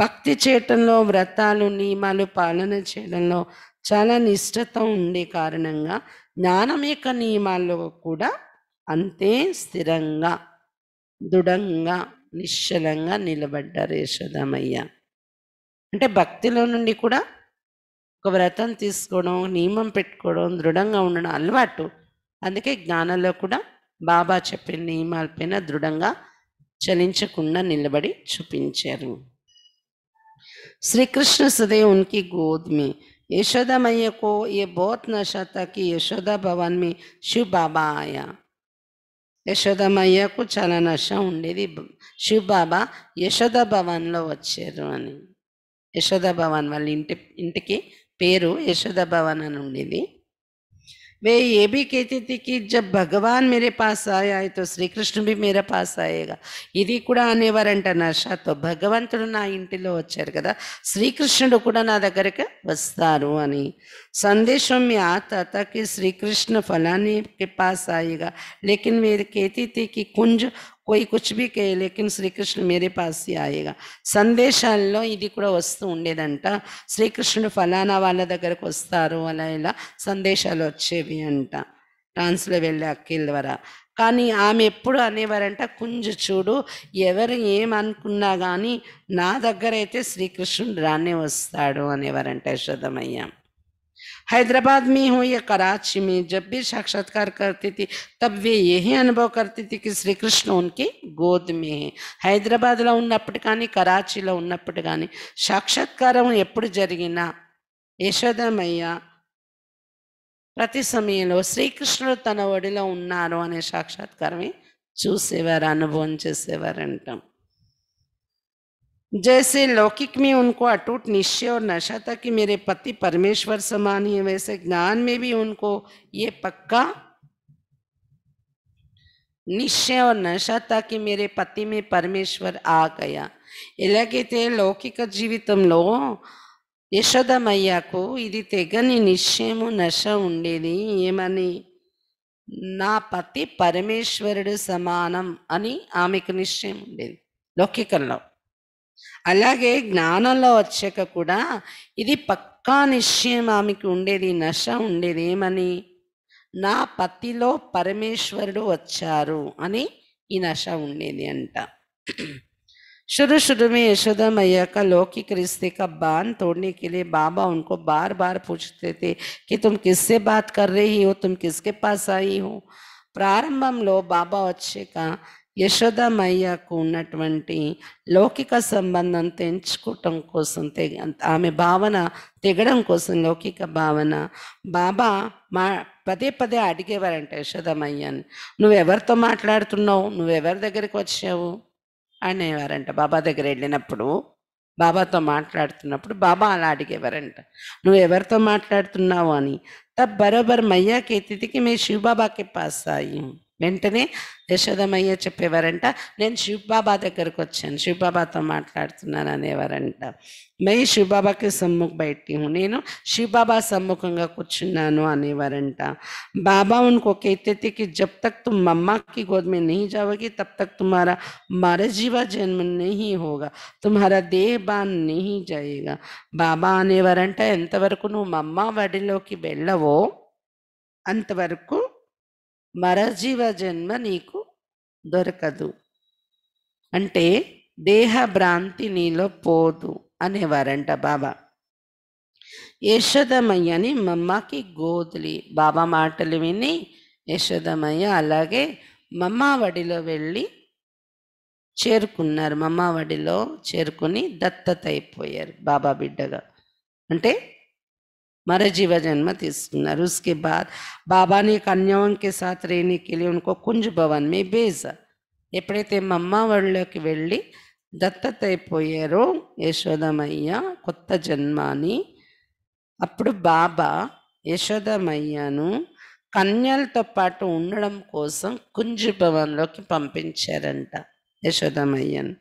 భక్తి చేయటంలో వ్రతాలు నియమాలు పాలన చేయడంలో చాలా నిష్ఠత ఉండే కారణంగా జ్ఞానం యొక్క నియమాల్లో కూడా అంతే స్థిరంగా దృఢంగా నిశ్చలంగా నిలబడ్డారు యశోదామయ్య. అంటే భక్తిలో నుండి కూడా ఒక వ్రతం తీసుకోవడం, నియమం పెట్టుకోవడం, దృఢంగా ఉండడం అలవాటు. అందుకే జ్ఞానంలో కూడా బాబా చెప్పిన నియమాలపైన దృఢంగా చలించకుండా నిలబడి చూపించారు. श्री कृष्ण सदैव उनकी गोद में. यशोदा मैया को ये बहुत नशा था कि यशोदा भवन में शिव बाबा आया. యశోద మయ్యకు చాలా నష ఉండేది, శివ్ బాబా యశోద భవన్లో వచ్చారు అని. యశోద భవన్ వాళ్ళ ఇంటికి పేరు యశోద భవన్ అని ఉండేది. वे ये भी कहती थी कि जब भगवान मेरे पास आया है तो श्री कृष्ण भी मेरे पास आएगा. ఇది కూడా అనేవారంట నషతో, భగవంతుడు నా ఇంటిలో వచ్చారు కదా, శ్రీకృష్ణుడు కూడా నా దగ్గరికి వస్తారు అని. संदेशों में आता था कि श्री कृष्ण फलाने के पास आएगा, लेकिन वे कहती थी कि कुंज कोई कुछ भी कहे लेकिन శ్రీకృష్ణ मेरे पास ही आएगा. సందేశాల్లో ఇది కూడా వస్తూ ఉండేదంట, శ్రీకృష్ణుడు ఫలానా వాళ్ళ దగ్గరకు వస్తారు అలా ఇలా సందేశాలు వచ్చేవి అంట ట్రాన్స్లో వెళ్ళే అఖిల్ ద్వారా. కానీ ఆమె ఎప్పుడు అనేవారంట, కుంజు చూడు, ఎవరు ఏమనుకున్నా కానీ నా దగ్గర అయితే శ్రీకృష్ణుడు రానే వస్తాడు అనేవారంట యశోదమయ్య. हैदराबाद में हो या कराची में जब भी साक्षात्कार करती थी तब वे यही अनुभव करती थी कि श्री कृष्ण उनकी गोद में है. హైదరాబాద్లో ఉన్నప్పుడు కానీ కరాచీలో ఉన్నప్పుడు కానీ సాక్షాత్కారం ఎప్పుడు జరిగినా యశోదమయ్య ప్రతి సమయంలో శ్రీకృష్ణుడు తన ఒడిలో ఉన్నారు అనే సాక్షాత్కారమే చూసేవారు, అనుభవం చేసేవారంటాం. जैसे लौकिक में उनको अटूट निश्चय और नशा था कि मेरे पति परमेश्वर समान ही है, वैसे ज्ञान में भी उनको ये पक्का निश्चय और नशा था कि मेरे पति में परमेश्वर आ गया. ఎలాగైతే లౌకిక జీవితంలో యశోదమయ్యకు ఇది తెగని నిశ్చయము నశ ఉండేది, ఏమని, నా పతి పరమేశ్వరుడు సమానం అని ఆమెకు నిశ్చయం ఉండేది లౌకికంలో. అలాగే జ్ఞానంలో వచ్చాక కూడా ఇది పక్కా నిశ్చయం ఆమెకు ఉండేది, నశ ఉండేది, ఏమని, నా పతిలో పరమేశ్వరుడు వచ్చారు అని ఈ నశ ఉండేది అంట. शुरू में यशोदा मैया का लौकिक रिश्ते का बांध तोड़ने के लिए बाबा उनको बार बार पूछते थे कि तुम किससे बात कर रही हो, तुम किसके पास आई हो. ప్రారంభంలో బాబా వచ్చాక యశోదామయ్యకు ఉన్నటువంటి లౌకిక సంబంధం తెంచుకోవటం కోసం ఆమె భావన తెగడం కోసం లౌకిక భావన బాబా పదే పదే అడిగేవారంట యశోదామయ్యని, నువ్వెవరితో మాట్లాడుతున్నావు, నువ్వెవరి దగ్గరికి వచ్చావు అనేవారంట. బాబా దగ్గర వెళ్ళినప్పుడు బాబాతో మాట్లాడుతున్నప్పుడు బాబా అలా అడిగేవారంట, నువ్వు ఎవరితో మాట్లాడుతున్నావు అని. తబ్ బరోబర్ మయ్యా कहती थी कि मैं शिव बाबा के पास आई हूँ. వెంటనే యశోదమయ్య చెప్పేవారంట, నేను శివబాబా దగ్గరకు వచ్చాను, శివబాబాతో మాట్లాడుతున్నాను అనేవారంట. మై శివబాబాకి సమ్ముఖ బయటి హూ, నేను శివబాబా సమ్ముఖంగా కూర్చున్నాను అనేవారంట. బాబా उनको कहते थे कि जब तक तुम मम्मा की गोद में नहीं जाओगी तब तक तुम्हारा मरजीवा जन्म नहीं होगा, तुम्हारा देहबान नहीं जाएगा. బాబా అనేవారంట, ఎంతవరకు నువ్వు మమ్మ వడిలోకి వెళ్ళవో అంతవరకు మరజీవ జన్మ నీకు దొరకదు, అంటే దేహ భ్రాంతి నీలో పోదు అనేవారంట బాబా. యశోదమయ్యని మమ్మకి గోదులి, బాబా మాటలు విని యశోదమయ్య అలాగే మమ్మావడిలో వెళ్ళి చేరుకున్నారు. మమ్మావడిలో చేరుకుని దత్తత అయిపోయారు బాబా బిడ్డగా. అంటే मर जीव जन्म తీసుకున్నారు. उसके बाद बाबा ने कन्याओं के साथ रहने के लिए उनको कुंज भवन में भेजा. ఎప్పుడైతే మమ్మ వాళ్ళకి వెళ్ళి దత్తత అయిపోయారో యశోదమయ్య కొత్త జన్మాని, అప్పుడు బాబా యశోదమయ్యను కన్యలతో పాటు ఉండడం కోసం కుంజ్ భవన్లోకి పంపించారంట యశోదమయ్యను.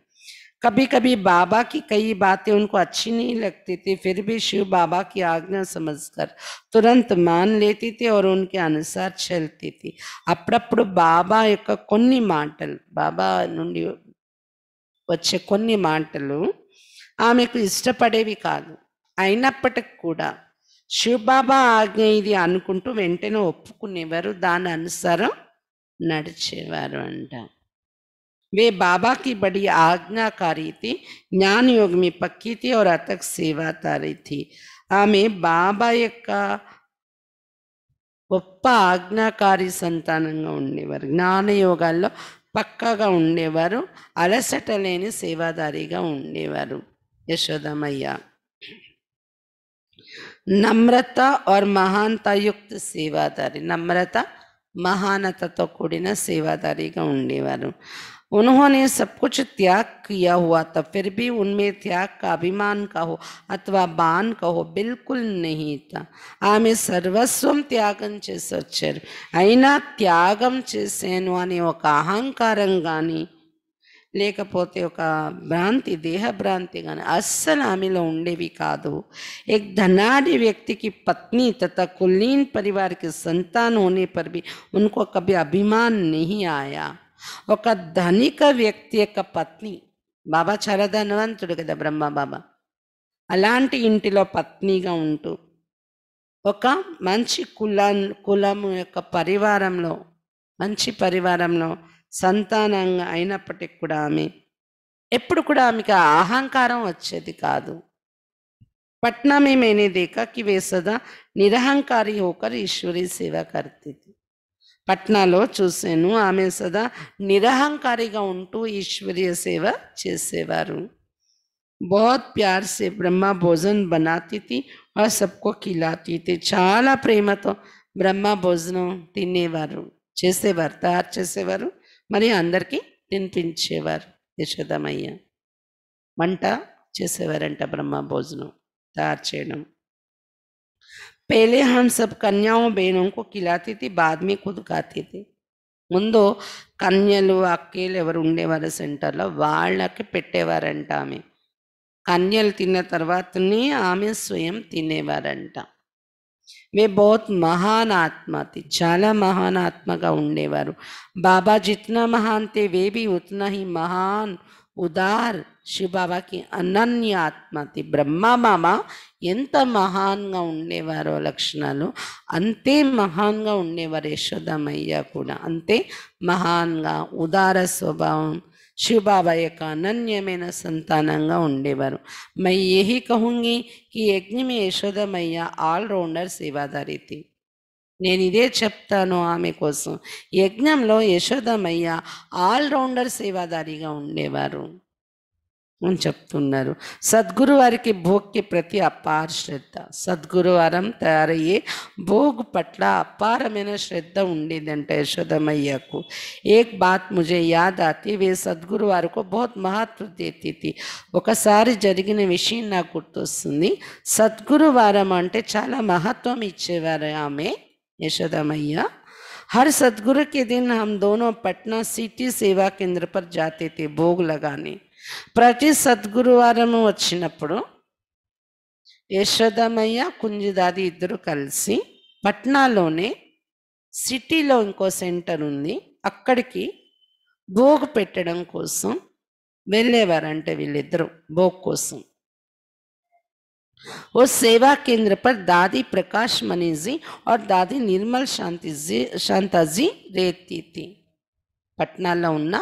कभी कभी बाबा की कई बातें उनको अच्छी नहीं लगती थी, फिर भी शिव बाबा की आज्ञा समझकर तुरंत मान लेती थी और उनके अनुसार चलती थी. అప్పుడప్పుడు బాబా యొక్క కొన్ని మాటలు, బాబా నుండి వచ్చే కొన్ని మాటలు ఆమెకు ఇష్టపడేవి కాదు. అయినప్పటికి కూడా శివబాబా ఆజ్ఞ ఇది అనుకుంటూ వెంటనే ఒప్పుకునేవారు, దాని అనుసారం నడిచేవారు అంట. वे बाबा की बड़ी आज्ञाकारी थी, ज्ञान योग में पक्की थी और अथक सेवातारी थी. ఆమె బాబా యొక్క గొప్ప ఆజ్ఞాకారి సంతానంగా ఉండేవారు, జ్ఞానయోగాల్లో పక్కాగా ఉండేవారు, అలసట లేని సేవాదారిగా ఉండేవారు యశోదమయ్య. నమ్రత और महानता युक्त సేవాదారి, నమ్రత महानतతో కూడిన సేవాదారిగా ఉండేవారు. उन्होंने सब कुछ त्याग किया हुआ था, फिर भी उनमें त्याग का अभिमान कहो अथवा बान कहो बिल्कुल नहीं था. ఆమె సర్వస్వం త్యాగం చేసి వచ్చారు, అయినా త్యాగం చేశాను అనే ఒక అహంకారం కానీ లేకపోతే ఒక భ్రాంతి, దేహ భ్రాంతి కానీ అస్సలు ఆమెలో ఉండేవి కాదు. एक धनाढ़ी व्यक्ति की पत्नी तथा कुलीन परिवार के संतान होने पर भी उनको कभी अभिमान नहीं आया. ఒక ధనిక వ్యక్తి యొక్క పత్ని, బాబా చాలా ధనవంతుడు కదా బ్రహ్మ బాబా, అలాంటి ఇంటిలో పత్నిగా ఉంటూ ఒక మంచి కులము యొక్క పరివారంలో, మంచి పరివారంలో సంతానంగా అయినప్పటికి కూడా ఆమె ఎప్పుడు కూడా ఆమెకి అహంకారం వచ్చేది కాదు. पटना में मैंने देखा कि वे सदा निरहंकारी होकर ईश्वरी सेवा करती थी. పట్నాలో చూశాను, ఆమె సదా నిరహంకారిగా ఉంటూ ఈశ్వరీయ సేవ చేసేవారు. बहुत प्यार से ब्रह्मा भोजन बनाती थी और सबको खिलाती थी. చాలా ప్రేమతో బ్రహ్మ భోజనం తినేవారు, చేసేవారు, తయారు చేసేవారు, మరి అందరికీ తినిపించేవారు. యశోదమయ్య వంట చేసేవారంట, బ్రహ్మ భోజనం తయారు చేయడం. पहले हम सब कन्याओं बहनों को खिलाती थी, बाद में खुद खाती थी. ముందు కన్యలు అక్కలు ఎవరు ఉండేవారు సెంటర్లో, వాళ్ళకి పెట్టేవారంట. ఆమె కన్యలు తిన్న తర్వాతనే ఆమె స్వయం తినేవారంట. वे बहुत महान आत्मा थी, చాలా మహాన్ ఆత్మగా ఉండేవారు. బాబా जितना महान थे वे भी उतना ही महान ఉదార్ శివబాబాకి అనన్య ఆత్మ తి. బ్రహ్మమామ ఎంత మహాన్గా ఉండేవారో లక్షణాలు, అంతే మహాన్గా ఉండేవారు యశోదమయ్య కూడా, అంతే మహాన్గా ఉదార స్వభావం శివబాబా యొక్క అనన్యమైన సంతానంగా ఉండేవారు. मैं यही कहूँगी कि यज्ञ में యశోదమయ్య ఆల్రౌండర్ సేవాదారి థీ. నేను ఇదే చెప్తాను ఆమె కోసం. యజ్ఞంలో యశోదమయ్య ఆల్రౌండర్ సేవాదారిగా ఉండేవారు అని చెప్తున్నారు. సద్గురు వారికి భోగ్కి ప్రతి అపార శ్రద్ధ, సద్గురువారం తయారయ్యే భోగ్ పట్ల అపారమైన శ్రద్ధ ఉండేదంట యశోదమయ్యకు. ఏక్ బాత్ ముజే యాద్ ఆతి, వే సద్గురు వారికి బహుత్ మహత్వ దేతి థీ. ఒకసారి జరిగిన విషయం నాకు గుర్తొస్తుంది. సద్గురువారం అంటే చాలా మహత్వం ఇచ్చేవారు ఆమె यशोदमैया. हर सदगुरु के दिन हम दोनों पटना सिटी सेवा केंद्र पर जाते थे भोग लगाने. ప్రతి సద్గురువారం వచ్చినప్పుడు యశోదమయ్య కుంజిదాది ఇద్దరు కలిసి పట్నాలోనే సిటీలో ఇంకో సెంటర్ ఉంది, అక్కడికి భోగ్ పెట్టడం కోసం వెళ్ళేవారంటే వీళ్ళిద్దరూ భోగ్ కోసం. उस सेवा केंद्र पर दादी प्रकाश मणि जी और दादी निर्मल शांता जी रहती थी. పట్నాలో ఉన్న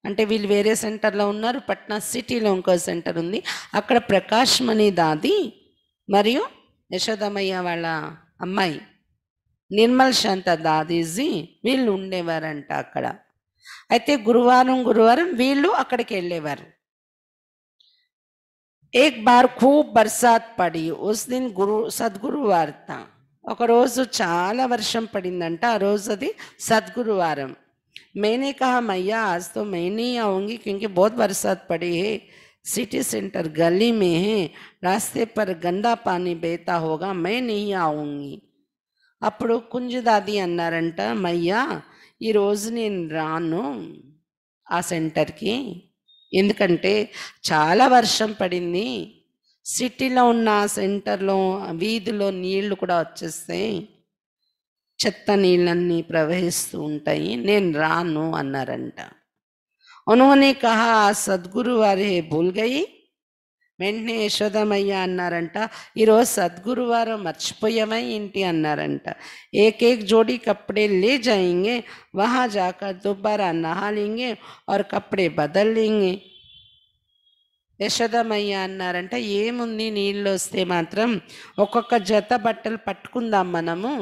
అంటే వీళ్ళు వేరే సెంటర్లో ఉన్నారు, పట్నా సిటీలో ఇంకో సెంటర్ ఉంది, అక్కడ ప్రకాష్ మణి దాది మరియు యశోదమయ్య వాళ్ళ అమ్మాయి నిర్మల్ శాంత దాదీజీ వీళ్ళు ఉండేవారంట అక్కడ. అయితే గురువారం వీళ్ళు అక్కడికి వెళ్ళేవారు. एक बार खूब बरसात पड़ी उस दिन సద్గురువార్ था ఒక రోజు చాలా వర్షం పడిందంట ఆ రోజు అది సద్గురువారం मैंने कहा मैया आज तो मैं नहीं आऊँगी क्योंकि बहुत बरसात पड़ी है सिटी सेंटर गली में है रास्ते पर गंदा पानी बहता होगा मैं नहीं आऊँगी అప్పుడు కుంజు దాది అన్నారంట మయ్యా ఈరోజు నేను రాను ఆ సెంటర్కి ఎందుకంటే చాలా వర్షం పడింది సిటీలో ఉన్న ఆ సెంటర్లో వీధిలో నీళ్లు కూడా వచ్చేస్తాయి చెత్త నీళ్ళన్నీ ప్రవహిస్తూ ఉంటాయి నేను రాను అన్నారంట उन्होंने कहा सद्गुरु वारे भूल गई వెంటనే యశోదమయ్య అన్నారంట ఈరోజు సద్గురువారం మర్చిపోయావా ఏంటి అన్నారంట एक एक जोड़ी कपड़े ले जाएंगे वहाँ जाकर दोबारा नहा लेंगे और कपड़े बदल लेंगे యశోదమయ్య అన్నారంట ఏముంది నీళ్ళు వస్తే మాత్రం ఒక్కొక్క జత బట్టలు పట్టుకుందాం మనము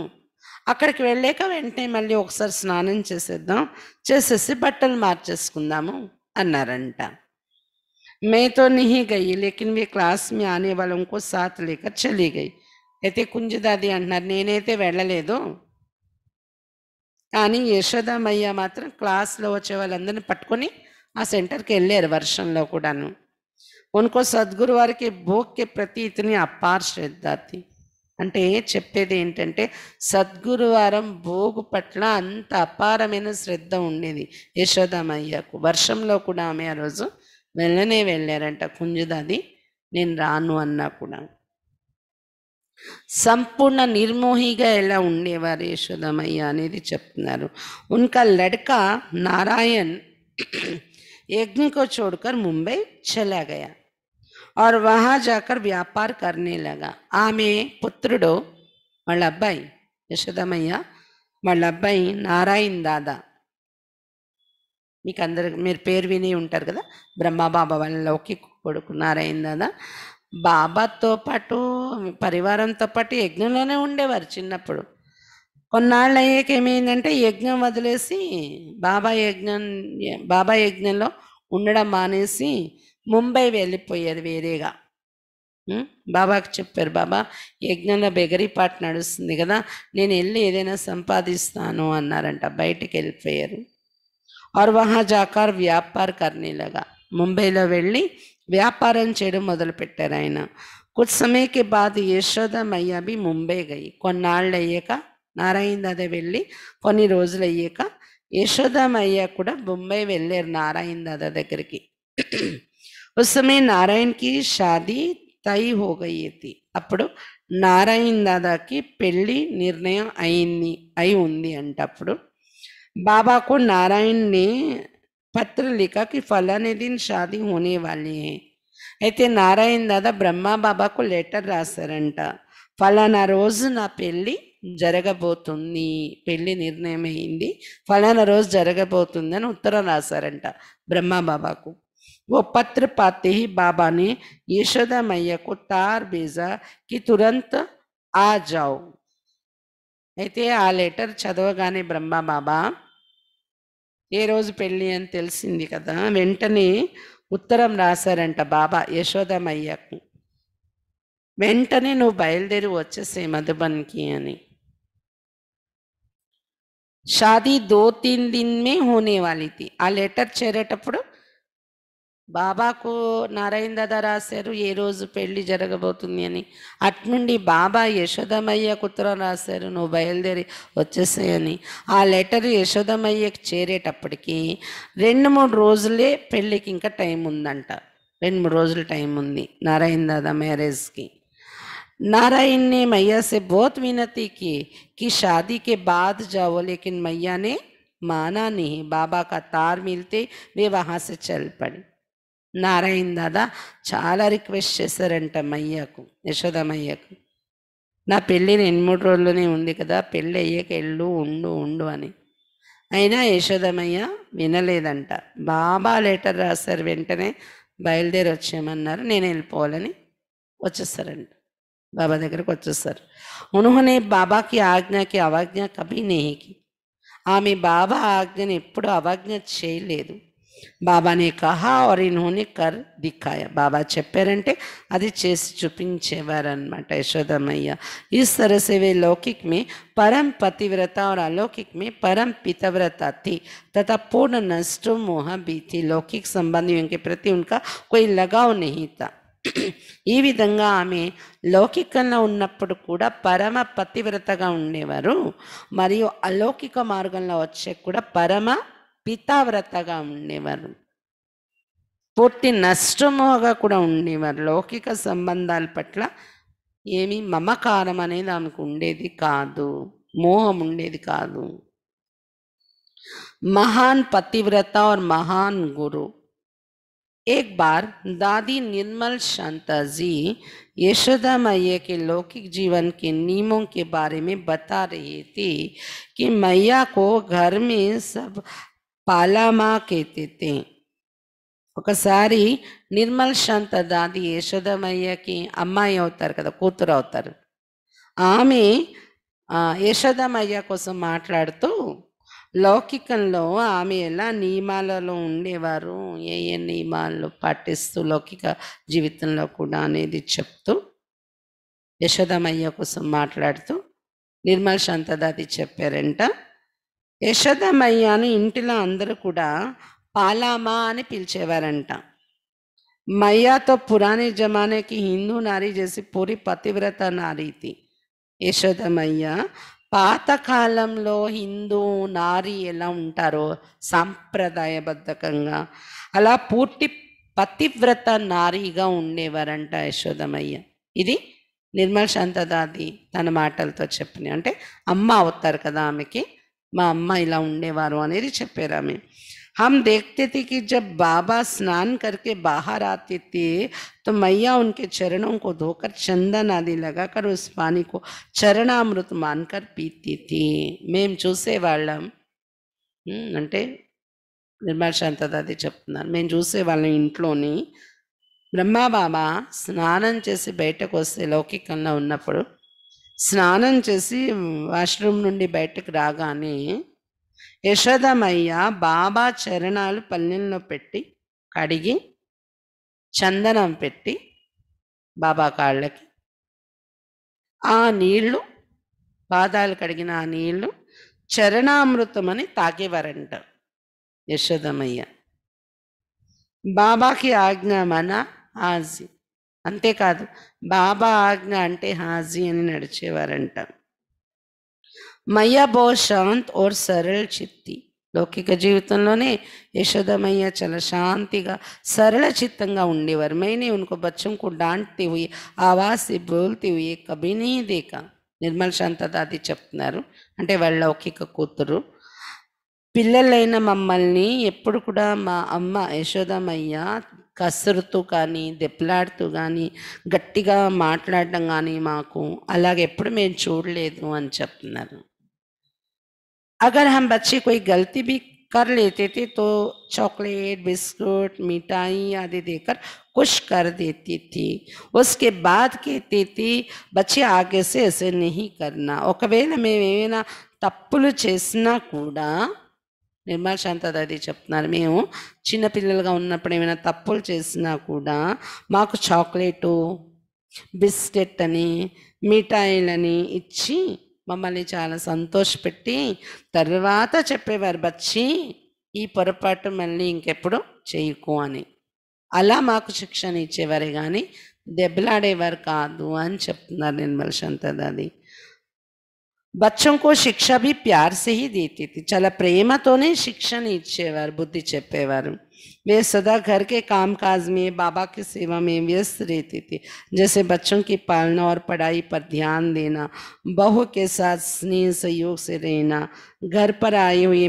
అక్కడికి వెళ్ళాక వెంటనే మళ్ళీ ఒకసారి స్నానం చేసేద్దాం చేసేసి బట్టలు మార్చేసుకుందాము అన్నారంట मैं तो नहीं गई लेकिन वे क्लास में आने वालों को साथ लेकर चली गई అయితే కుంజు దాది అంటున్నారు నేనైతే వెళ్ళలేదు కానీ యశోదమయ్య మాత్రం క్లాస్లో వచ్చే వాళ్ళందరినీ పట్టుకొని ఆ సెంటర్కి వెళ్ళారు వర్షంలో కూడాను उनको सद्गुरुवार के भोग के प्रति इतनी अपार श्रद्धा थी అంటే చెప్పేది ఏంటంటే సద్గురువారం భోగు పట్ల అంత అపారమైన శ్రద్ధ ఉండేది యశోదమయ్యకు వర్షంలో కూడా ఆమె ఆ రోజు వెళ్ళారంట కుంజుదాది నేను రాను అన్నా కూడా సంపూర్ణ నిర్మోహిగా ఎలా ఉండేవారు యశోదమయ్య అనేది చెప్తున్నారు उनका लड़का नारायण यज्ञ को छोड़कर मुंबई चला गया और वहाँ जाकर व्यापार करने लगा ఆమె పుత్రుడు వాళ్ళ అబ్బాయి యశోదమయ్య వాళ్ళ అబ్బాయి నారాయణ దాదా మీకు అందరికి మీరు పేరు విని ఉంటారు కదా బ్రహ్మబాబా వాళ్ళ లౌకిక కొడుకు నారాయణ దాదా బాబాతో పాటు పరివారంతో పాటు యజ్ఞంలోనే ఉండేవారు చిన్నప్పుడు కొన్నాళ్ళు అయ్యాక ఏమైందంటే యజ్ఞం వదిలేసి బాబా యజ్ఞంలో ఉండడం మానేసి ముంబై వెళ్ళిపోయారు వేరేగా బాబాకి చెప్పారు బాబా యజ్ఞంలో బెగరిపాటు నడుస్తుంది కదా నేను వెళ్ళి ఏదైనా సంపాదిస్తాను అన్నారంట బయటికి వెళ్ళిపోయారు और वहाँ जाकर व्यापार करने लगा ముంబైలో వెళ్ళి వ్యాపారం చేయడం మొదలుపెట్టారు ఆయన कुछ समय के बाद యశోదమయ్య भी ముంబై గయి కొన్నాళ్ళు అయ్యాక నారాయణ దాదా వెళ్ళి కొన్ని రోజులు అయ్యాక యశోదమయ్య కూడా ముంబై వెళ్ళారు నారాయణ దాదా దగ్గరికి उस समय नारायण की शादी तय हो गई थी అప్పుడు నారాయణ దాదాకి పెళ్ళి నిర్ణయం అయి ఉంది అంట అప్పుడు बाबा को नारायण ने पत्र लिखा कि फलाने दिन शादी होने वाली है అయితే నారాయణ దాదా బ్రహ్మా బాబాకు లెటర్ రాశారంట ఫలానా రోజు నా పెళ్ళి జరగబోతుంది పెళ్ళి నిర్ణయం అయింది ఫలానా రోజు జరగబోతుంది అని ఉత్తరం రాశారంట బ్రహ్మా బాబాకు वो पत्र पाते ही बाबा ने यशोदा मैया को तार भेजा कि तुरंत आ जाओ అయితే ఆ లెటర్ చదవగానే బ్రహ్మ బాబా ఏ రోజు పెళ్ళి అని తెలిసింది కదా వెంటనే ఉత్తరం రాశారంట బాబా యశోదమయ్యకు వెంటనే నువ్వు బయలుదేరి వచ్చేసే మధుబన్కి అని షాదీ 2-3 दिन में होने वाली थी ఆ లెటర్ చేరేటప్పుడు బాబాకు నారాయణ దాదా రాశారు ఏ రోజు పెళ్లి జరగబోతుంది అని అట్నుండి బాబా యశోదమయ్యకు ఉత్తరం రాశారు నువ్వు బయలుదేరి వచ్చేసాయని ఆ లెటర్ యశోదమయ్యకు చేరేటప్పటికి 2-3 రోజులే పెళ్ళికి ఇంకా టైం ఉందంట 2-3 రోజులు టైం ఉంది నారాయణ దాదా మ్యారేజ్కి नारायण ने मैया से बहुत विनती की कि शादी के बाद जाओ लेकिन मैया ने माना नहीं बाबा का तार मिलते वे वहाँ से चल पड़े నారాయణ దాదా చాలా రిక్వెస్ట్ చేశారంట మయ్యకు యశోదమయ్యకు నా పెళ్ళి 2-3 రోజుల్లోనే ఉంది కదా పెళ్ళి అయ్యాక వెళ్ళు ఉండు అని అయినా యశోదమయ్య వినలేదంట బాబా లెటర్ రాశారు వెంటనే బయలుదేరి వచ్చేయమన్నారు నేను వెళ్ళిపోవాలని వచ్చేస్తారంట బాబా దగ్గరకు వచ్చేస్తారు ఉన్హోనే బాబాకి ఆజ్ఞకి అవాజ్ఞ కభీ नहीं की ఆమె బాబా ఆజ్ఞని ఎప్పుడు అవాజ్ఞ చేయలేదు बाबा ने कहा और इन्होंने कर दिखाया. बाबा చెప్పారంటే అది చేసి చూపించేవారన్నమాట యశోదమయ్య. इस तरह से वे लौकिक में परम पतिव्रता और अलौकिक में परम पितव्रता थी तथा पूर्ण नष्ट मोह भी थी. लौकिक संबंधियों के प्रति उनका कोई लगाव नहीं था. ఈ విధంగా ఆమె లౌకికంలో ఉన్నప్పుడు కూడా పరమ పతివ్రతగా ఉండేవారు, మరియు అలౌకిక మార్గంలో వచ్చే కూడా పరమ పితావ్రతగా ఉండేవారు. పూర్తి నష్టమోగా కూడా ఉండేవారు. లౌకిక సంబంధాల పట్ల ఏమీ మమకారం అనేది ఆమెకు ఉండేది కాదు, మోహం ఉండేది కాదు. మహాన్ పతివ్రత और महान गुरु. एक बार दादी निर्मल शांता जी यशोदा मैया के लौकिक जीवन के नियमों के बारे में बता रही थी कि मैया को घर में सब पालामा कहते थे. ఒకసారి నిర్మల్ శాంత దాది యశోదమయ్యకి అమ్మాయి అవుతారు కదా, కూతురు అవుతారు. ఆమె యశోదమయ్య కోసం మాట్లాడుతూ లౌకికంలో ఆమె ఎలా నియమాలలో ఉండేవారు, ఏ ఏ నియమాలు పాటిస్తూ లౌకిక జీవితంలో కూడా అనేది చెప్తూ యశోదమయ్య కోసం మాట్లాడుతూ నిర్మల్ శాంత దాది చెప్పారంట, యశోదమయ్యను ఇంటిలో అందరూ కూడా पालामा అని పిలిచేవారంట. मैया तो पुराने जमाने की हिंदू नारी जैसी पूरी पतिव्रता नारी थी. यशोदा मैया పాతకాలంలో హిందూ నారి ఎలా ఉంటారో సాంప్రదాయబద్ధకంగా అలా పూర్తి పతివ్రత నారీగా ఉండేవారంట యశోదమయ్య. ఇది నిర్మల్ శాంత దాది తన మాటలతో చెప్పిన, అంటే అమ్మ అవుతారు కదా ఆమెకి, మా అమ్మ ఇలా ఉండేవారు అనేది చెప్పారు ఆమె. हम देखते थे कि जब बाबा स्नान करके बाहर आते थे तो मैया उनके चरणों को धोकर चंदन आदि लगाकर उस पानी को चरणामृत मानकर पीती थी. మేము చూసేవాళ్ళం, అంటే నిర్మల్ శాంత దాది చెప్తున్నారు, మేము చూసేవాళ్ళం ఇంట్లోని బ్రహ్మాబాబా స్నానం చేసి బయటకు వస్తే లౌకికంలో ఉన్నప్పుడు స్నానం చేసి వాష్రూమ్ నుండి బయటకు రాగానే యశోదమయ్య బాబా చరణాలు పల్లెల్లో పెట్టి కడిగి చందనం పెట్టి బాబా కాళ్ళకి ఆ నీళ్లు, పాదాలు కడిగిన ఆ నీళ్లు చరణామృతం అని తాగేవారంట యశోదమయ్య. బాబాకి ఆజ్ఞ మన హాజీ, అంతేకాదు బాబా ఆజ్ఞ అంటే హాజీ అని నడిచేవారంట. मैया बहुत शांत और सरल चित्ती. లౌకిక జీవితంలోనే యశోదమయ్య చాలా శాంతిగా సరళ చిత్తంగా ఉండేవారు. मैंने उनको बच्चों को डांटते हुए आवाज से बोलते हुए कभी नहीं देखा. నిర్మల్ శాంత దాది చెప్తున్నారు, అంటే వాళ్ళ లౌకిక కూతురు, పిల్లలైన మమ్మల్ని ఎప్పుడు కూడా మా అమ్మ యశోదమయ్య కసురుతూ కానీ దెబ్బలాడుతూ కానీ గట్టిగా మాట్లాడడం కానీ మాకు అలాగే ఎప్పుడు మేము చూడలేదు అని చెప్తున్నారు. अगर हम बच्चे कोई गलती भी कर लेते थे तो चॉकलेट, बिस्कुट, मिठाई आदि देकर खुश कर देती थी. उसके बाद कहती थी बच्चे आगे से ऐसे नहीं करना. ఒకవేళ మేము ఏమైనా తప్పులు చేసినా కూడా, నిర్మల్ శాంత దాది చెప్తున్నారు, మేము చిన్నపిల్లలుగా ఉన్నప్పుడు ఏమైనా తప్పులు చేసినా కూడా మాకు చాక్లెటు, బిస్కెట్ అని, మిఠాయిలని ఇచ్చి మమ్మల్ని చాలా సంతోషపెట్టి తర్వాత చెప్పేవారు, బచ్చి ఈ పొరపాటు మళ్ళీ ఇంకెప్పుడు చేయకు అని. అలా మాకు శిక్షణ ఇచ్చేవారే కానీ దెబ్బలాడేవారు కాదు అని చెప్తున్నారు నిర్మల్ శాంత దాది. बच्चों को शिक्षा भी प्यार से ही देती थी. చాలా ప్రేమతోనే శిక్షణ ఇచ్చేవారు, బుద్ధి చెప్పేవారు. वे सदा घर के कामकाज में बाबा की सेवा में व्यस्त रहती थी, जैसे बच्चों की पालना और पढ़ाई पर ध्यान देना, बहू के साथ स्नेह सहयोग से रहना, घर पर आए हुए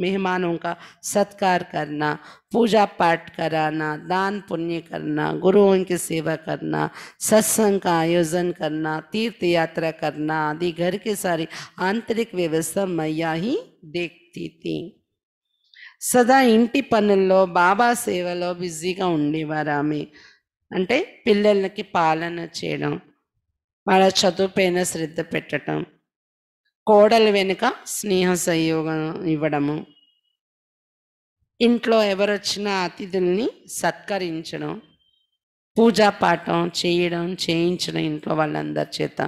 मेहमानों का सत्कार करना, पूजा पाठ कराना, दान पुण्य करना, गुरुओं की सेवा करना, सत्संग का आयोजन करना, तीर्थ यात्रा करना आदि घर की सारी आंतरिक व्यवस्था मैया ही देखती थी. సదా ఇంటి పనుల్లో బాబా సేవలో బిజీగా ఉండేవారు ఆమె. అంటే పిల్లలకి పాలన చేయడం, వాళ్ళ చదువుపైన శ్రద్ధ పెట్టడం, కోడల వెనుక స్నేహ సహయోగం ఇవ్వడము, ఇంట్లో ఎవరొచ్చినా అతిథుల్ని సత్కరించడం, పూజా పాఠం చేయడం, చేయించడం ఇంట్లో వాళ్ళందరి చేత,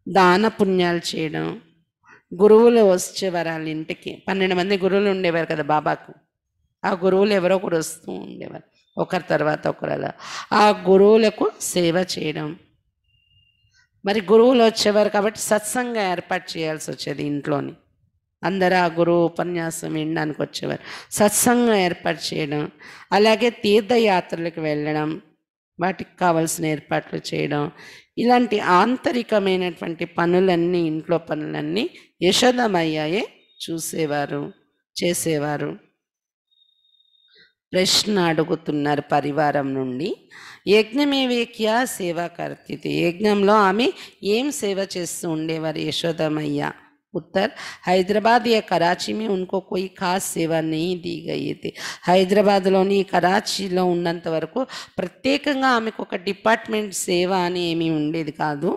దాన పుణ్యాలు చేయడం, గురువులు వచ్చేవారు వాళ్ళ ఇంటికి. 12 మంది గురువులు ఉండేవారు కదా బాబాకు. ఆ గురువులు ఎవరో ఒకరు వస్తూ ఉండేవారు, ఒకరి తర్వాత ఒకరు అలా. ఆ గురువులకు సేవ చేయడం. మరి గురువులు వచ్చేవారు కాబట్టి సత్సంగం ఏర్పాటు చేయాల్సి వచ్చేది ఇంట్లోని. అందరూ ఆ గురువు ఉపన్యాసం వినడానికి వచ్చేవారు. సత్సంగం ఏర్పాటు చేయడం, అలాగే తీర్థయాత్రలకు వెళ్ళడం, వాటికి కావలసిన ఏర్పాట్లు చేయడం, ఇలాంటి ఆంతరికమైనటువంటి పనులన్నీ, ఇంట్లో పనులన్నీ యశోదమయ్యాయే చూసేవారు, చేసేవారు. ప్రశ్న అడుగుతున్నారు పరివారం నుండి, యజ్ఞమేవే క్యా సేవ కర్తితి, యజ్ఞంలో ఆమె ఏం సేవ చేస్తూ ఉండేవారు యశోదమయ్య? उत्तर, हैदराबाद या कराची में उनको कोई खास सेवा नहीं दी गई थी. హైదరాబాద్లోని కరాచీలో ఉన్నంత వరకు ప్రత్యేకంగా ఆమెకు ఒక డిపార్ట్మెంట్ సేవ అని ఏమీ ఉండేది కాదు.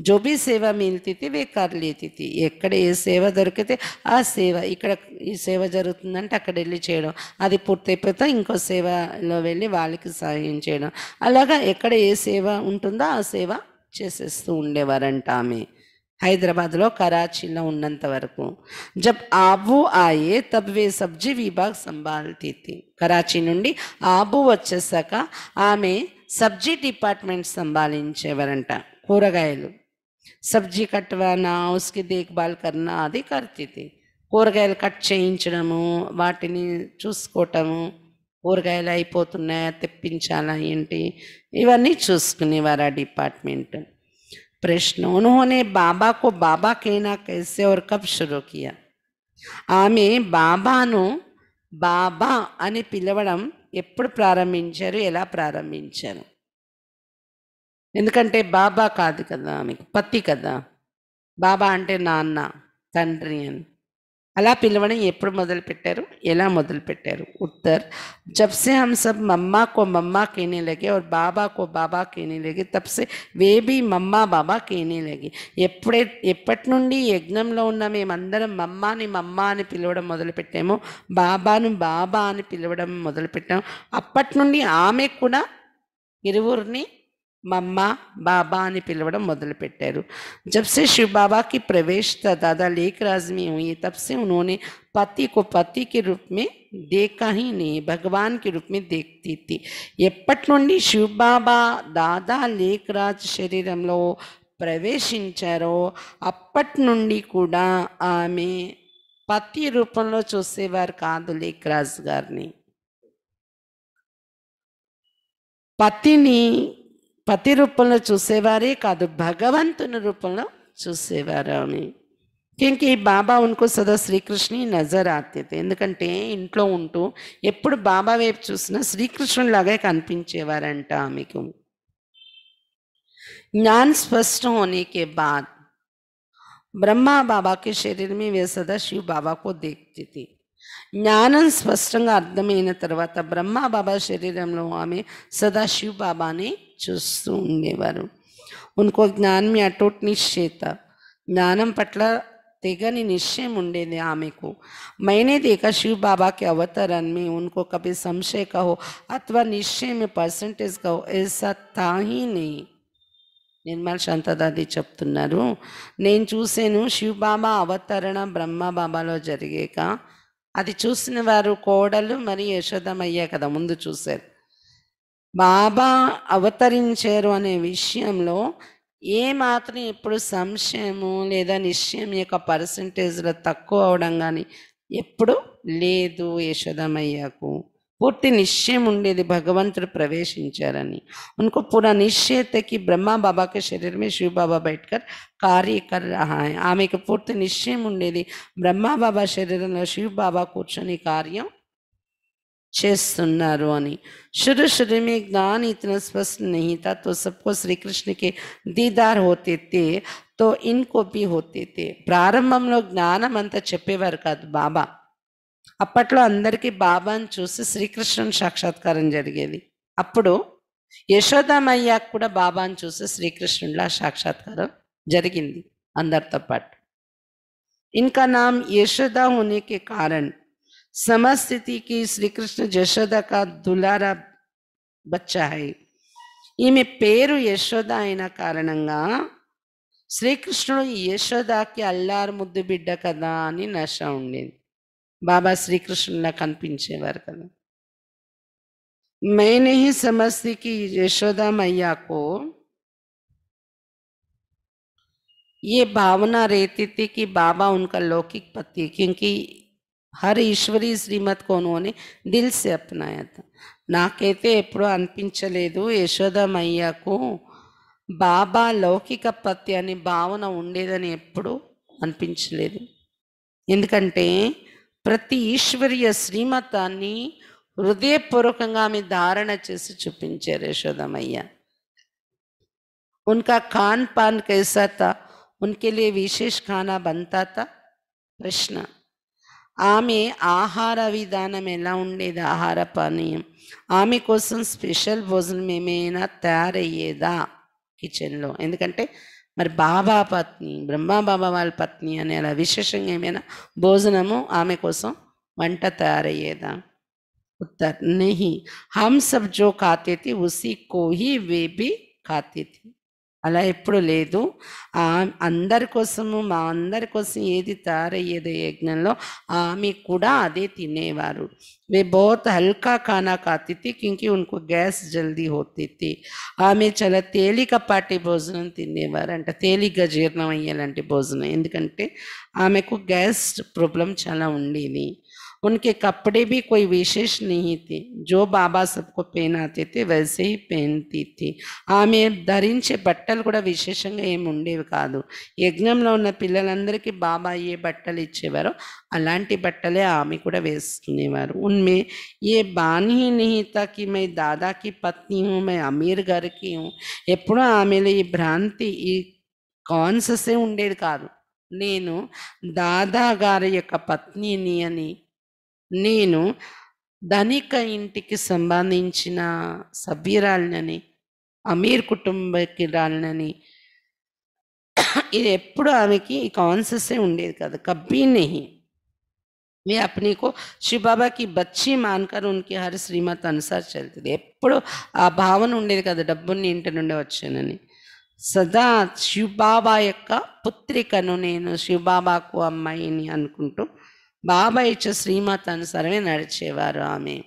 జో బీ సేవ మిల్తీ థీ వే కర్ లేతీ థీ. ఎక్కడ ఏ సేవ దొరికితే ఆ సేవ, ఇక్కడ ఈ సేవ జరుగుతుందంటే అక్కడ వెళ్ళి చేయడం, అది పూర్తయిపోతే ఇంకో సేవలో వెళ్ళి వాళ్ళకి సహాయం చేయడం, అలాగా ఎక్కడ ఏ సేవ ఉంటుందో ఆ సేవ చేసేస్తూ ఉండేవారంట ఆమె హైదరాబాద్లో, कराचीలో ఉన్నంత వరకు. జబ్ ఆబు ఆయే తబ్ వే సబ్జీ విభాగ్ సంభాల్తీ థీ. కరాచీ నుండి ఆబు వచ్చేసాక ఆమె సబ్జీ డిపార్ట్మెంట్ సంభాలించేవారంట. కూరగాయలు, సబ్జీ కట్వానా, ఉస్కి దేఖ్భాల్ కర్నా అది కర్తీ థీ. కూరగాయలు కట్ చేయించడము, వాటిని చూసుకోవటము, కూరగాయలు అయిపోతున్నాయా, తెప్పించాలా ఏంటి, ఇవన్నీ చూసుకునేవారు ఆ డిపార్ట్మెంట్. प्रश्न, उन्होंने बाबा को बाबा कहना कैसे और कब शुरू किया? ఆమె బాబాను బాబా అని పిలవడం ఎప్పుడు ప్రారంభించారు, ఎలా ప్రారంభించారు? ఎందుకంటే బాబా కాదు కదా, ఆమెకు పతి కదా. బాబా అంటే నాన్న, తండ్రి అని. అలా పిలవడం ఎప్పుడు మొదలుపెట్టారు, ఎలా మొదలుపెట్టారు? उत्तर, जब से हम सब मम्मा को मम्मा कहने लगे और बाबा को बाबा कहने लगे, तब से वे भी मम्मा बाबा कहने लगे. ఎప్పటి నుండి యజ్ఞంలో ఉన్న మేమందరం మమ్మాని మమ్మా అని పిలవడం మొదలుపెట్టాము, బాబాను బాబా అని పిలవడం మొదలుపెట్టాము, అప్పటి నుండి ఆమె కూడా ఇరువురిని मम्मा बाबा అని పిలవడం మొదలుపెట్టారు. जब से शिव बाबा की प्रवेश दादा लेखराज में हुई, तब से उन्होंने पति को पति के रूप में देखा ही नहीं, भगवान के रूप में देखती थी. ఎప్పటి నుండి శివ బాబా దాదా లేఖరాజ్ శరీరంలో ప్రవేశించారో అప్పటి నుండి కూడా ఆమె పతి రూపంలో చూసేవారు కాదు లేఖరాజ్ గారిని. పతి రూపంలో చూసేవారే కాదు, భగవంతుని రూపంలో చూసేవారు ఆమె. క్యూంకి బాబా ఉनको సదా శ్రీకృష్ణ నజర్ ఆతే थे. ఎందుకంటే ఇంట్లో ఉంటూ ఎప్పుడు బాబా వైపు చూసినా శ్రీకృష్ణులాగే కనిపించేవారంట ఆమెకు. ज्ञान स्पष्ट होने के बाद ब्रह्मा बाबा के शरीर में वे सदा शिव बाबा को देखती थी. జ్ఞానం స్పష్టంగా అర్థమైన తర్వాత బ్రహ్మ బాబా శరీరంలో ఆమె సదా శివ్ బాబాని చూస్తూ ఉండేవారు. ఉनको జ్ఞానం में अटूट निश्चय था. జ్ఞానం పట్ల తెగని నిశ్చయం ఉండేది ఆమెకు. मैंने देखा शिव बाबा के अवतरण में उनको कभी संशय का हो अथवा निश्चय में परसेंटेज का हो, ऐसा था ही नहीं. నిర్మల్ శాంతదాది చెప్తున్నారు, నేను చూశాను శివ్ బాబా అవతరణ బ్రహ్మ బాబాలో జరిగాక, అది చూసిన వారు కోడలు మరియు యశోదమయ్య కదా ముందు చూశారు. బాబా అవతరించారు అనే విషయంలో ఏమాత్రం ఎప్పుడు సంశయము లేదా నిశ్చయం యొక్క పర్సంటేజ్లో తక్కువ అవడం కానీ ఎప్పుడు లేదు. యశోదమయ్యకు పూర్తి నిశ్చయం ఉండేది భగవంతుడు ప్రవేశించారని. उनको पूरा निश्चय था कि ब्रह्मा बाबा के शरीर में शिव बाबा बैठकर कार्य कर रहा है. ఆమెకు పూర్తి నిశ్చయం ఉండేది బ్రహ్మ బాబా శరీరంలో శివ్ బాబా కూర్చొని కార్యం చేస్తున్నారు అని. शुरू में ज्ञान इतना स्पष्ट नहीं था, तो सबको श्री कृष्ण के दीदार होते थे, तो इनको भी होते थे. ప్రారంభంలో జ్ఞానం అంతా చెప్పేవారు కాదు బాబా. అప్పట్లో అందరికీ బాబాను చూసి శ్రీకృష్ణుని సాక్షాత్కారం జరిగేది. అప్పుడు యశోదామయ్యకు కూడా బాబాను చూసి శ్రీకృష్ణుడిలా సాక్షాత్కారం జరిగింది అందరితో పాటు. इनका नाम यशोदा होने के कारण సమస్థితి की श्री कृष्ण जशोदा का दुलारा बच्चा है ఈమె పేరు యశోద అయిన కారణంగా శ్రీకృష్ణుడు యశోదాకి అల్లారు ముద్దు బిడ్డ కదా అని నశ ఉండేది. బాబా శ్రీకృష్ణులా కనిపించేవారు కదా. मैं नहीं समझती कि यशोदा मैया को ये भावना रहती थी कि बाबा उनका लौकिक पति है, क्योंकि हर ईश्वरीय श्रीमत को उन्होंने दिल से अपनाया था. నాకైతే ఎప్పుడూ అనిపించలేదు యశోదమయ్యకు బాబా లౌకిక పతి అనే భావన ఉండేదని ఎప్పుడూ అనిపించలేదు. ఎందుకంటే ప్రతి ఈశ్వరీయ శ్రీమతాన్ని హృదయపూర్వకంగా ఆమె ధారణ చేసి చూపించారు యశోదమయ్య. उनका खान पान कैसा था, उनके लिए विशेष खाना बनता था. ప్రశ్న, ఆమె ఆహార విధానం ఎలా ఉండేది, ఆహార పానీయం, ఆమె కోసం స్పెషల్ భోజనం ఏమైనా తయారయ్యేదా కిచెన్లో? ఎందుకంటే మరి బాబా పత్ని, బ్రహ్మా బాబా వాళ్ళ పత్ని అని అలా విశేషంగా ఏమైనా భోజనము ఆమె కోసం వంట తయారయ్యేదా? उत्तर नहीं, हम सब जो खाते थे उसी को ही वे भी खाते थे. అలా ఎప్పుడు లేదు. అందరి కోసము, మా అందరి కోసం ఏది తయారయ్యేదో యజ్ఞంలో ఆమె కూడా అదే తినేవారు. वे बहुत हल्का खाना खाती थी क्योंकि उनको गैस जल्दी होती थी. ఆమె చాలా తేలికపాటి భోజనం తినేవారు, అంటే తేలిగ్గా జీర్ణం అయ్యేలాంటి భోజనం. ఎందుకంటే ఆమెకు గ్యాస్ ప్రాబ్లం చాలా ఉండేది. उनके कपड़े भी कोई विशेष नहीं थे, जो बाबा सबको पहनाते थे वैसे ही पहनती थी. ఆమె ధరించే బట్టలు కూడా విశేషంగా ఏమి ఉండేవి కాదు. యజ్ఞంలో ఉన్న పిల్లలందరికీ బాబా ఏ బట్టలు ఇచ్చేవారో అలాంటి బట్టలే ఆమె కూడా వేసుకునేవారు. उनमें ये बान ही नहीं था कि मैं दादा की पत्नी हूँ, मैं अमीर घर की हूँ. ఎప్పుడూ ఆమెలో ఈ భ్రాంతి, ఈ కాన్సెసే ఉండేది కాదు. నేను దాదా గారి యొక్క పత్నిని అని, నేను ధనిక ఇంటికి సంబంధించిన సభ్యురాలినని, అమీర్ కుటుంబకిరాలినని, ఇది ఎప్పుడు ఆమెకి ఈ కాన్సెసే ఉండేది కదా. కబ్బీ నహీ वे अपने को शिव बाबा की बच्ची मानकर उनकी हर श्रीमत अनुसार चलते थे. ఎప్పుడు ఆ భావన ఉండేది కదా, డబ్బుని ఇంటి నుండి వచ్చానని. సదా శివబాబా యొక్క పుత్రికను, నేను శివబాబాకు అమ్మాయిని అనుకుంటూ బాబా ఇచ్చే శ్రీమత్ అనుసారమే నడిచేవారు ఆమె.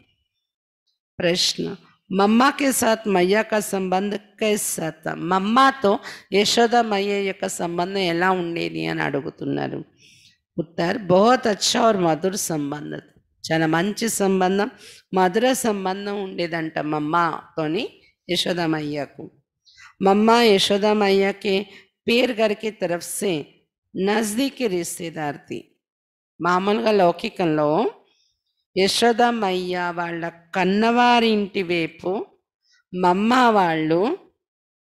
ప్రశ్న, మమ్మా కే సాత్ మయ్యా కా సంబంధ కైసా థా? మమ్మాతో యశోద మయ్య యొక్క సంబంధం ఎలా ఉండేది అని అడుగుతున్నారు. ఉత్తర్, బహుత్ అచ్చా और మధుర సంబంధ. చాలా మంచి సంబంధం, మధుర సంబంధం ఉండేదంట మమ్మాతోని యశోదమయ్యకు. మమ్మా యశోదమయ్య కే పేర్ घर की तरफ से नज़दीकी रिश्तेदार थी. మామూలుగా లౌకికంలో యశోదమయ్య వాళ్ళ కన్నవారి ఇంటి వైపు మమ్మ వాళ్ళు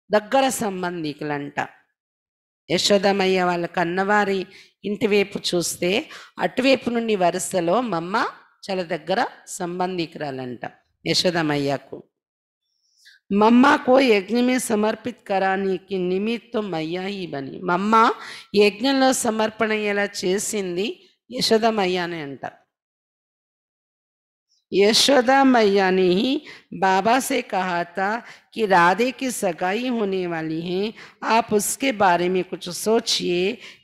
దగ్గర సంబంధికులంట. యశోదమయ్య వాళ్ళ కన్నవారి ఇంటి వైపు చూస్తే అటువైపు నుండి వరుసలో మమ్మ చాలా దగ్గర సంబంధికురాలంట యశోదమయ్యకు. मम्मा को यज्ञ में समर्पित कराने की निमित्त मैया ही बनी. మమ్మ యజ్ఞంలో సమర్పణ ఎలా చేసింది యశోదమయ్యనే అంట. यशोदा मैया ने ही बाबा से कहा था कि राधे की सगाई होने वाली है, आप उसके बारे में कुछ सोचिए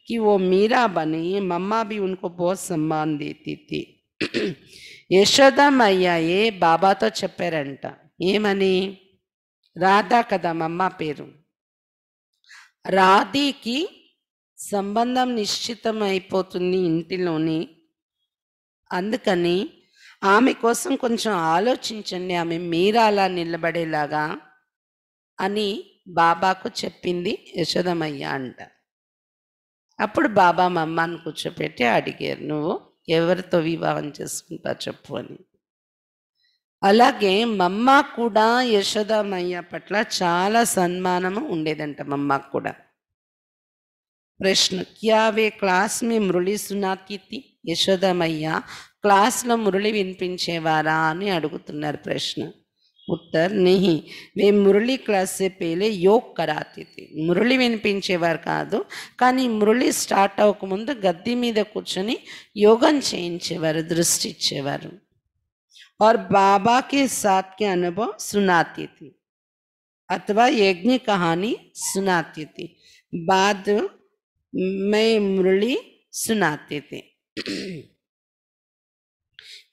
कि वो मीरा बने. मम्मा भी उनको बहुत सम्मान देती थी. यशोदा मैया బాబాతో చెప్పారంట. ఏమని? రాధా కదా మమ్మ పేరు, రాధేకి సంబంధం నిశ్చితం అయిపోతుంది ఇంటిలోని, అందుకని ఆమె కోసం కొంచెం ఆలోచించండి, ఆమె మీరాలా నిలబడేలాగా అని బాబాకు చెప్పింది యశోదమయ్య అంట. అప్పుడు బాబా మమ్మని కూర్చోపెట్టి అడిగారు, నువ్వు ఎవరితో వివాహం చేసుకుంటా చెప్పు అని. అలాగే మమ్మ కూడా యశోదమయ్య పట్ల చాలా సన్మానము ఉండేదంట మమ్మకు కూడా. ప్రశ్న, క్యా వే క్లాస్ మే మురళి సునాతి థీ? యశోదమయ్య క్లాస్లో మురళి వినిపించేవారా అని అడుగుతున్నారు ప్రశ్న. उत्तर नहीं, वे మురళి క్లాస్ से पहले योग कराते थे. మురళి వినిపించేవారు కాదు, కానీ మురళి స్టార్ట్ అవ్వకముందు గద్దె మీద కూర్చొని యోగం చేయించేవారు, దృష్టి ఇచ్చేవారు. और बाबा के साथ के अनुभव सुनाती थी अथवा यज्ञ कहानी सुनाती थी. बाद में मुरली सुनाते थे.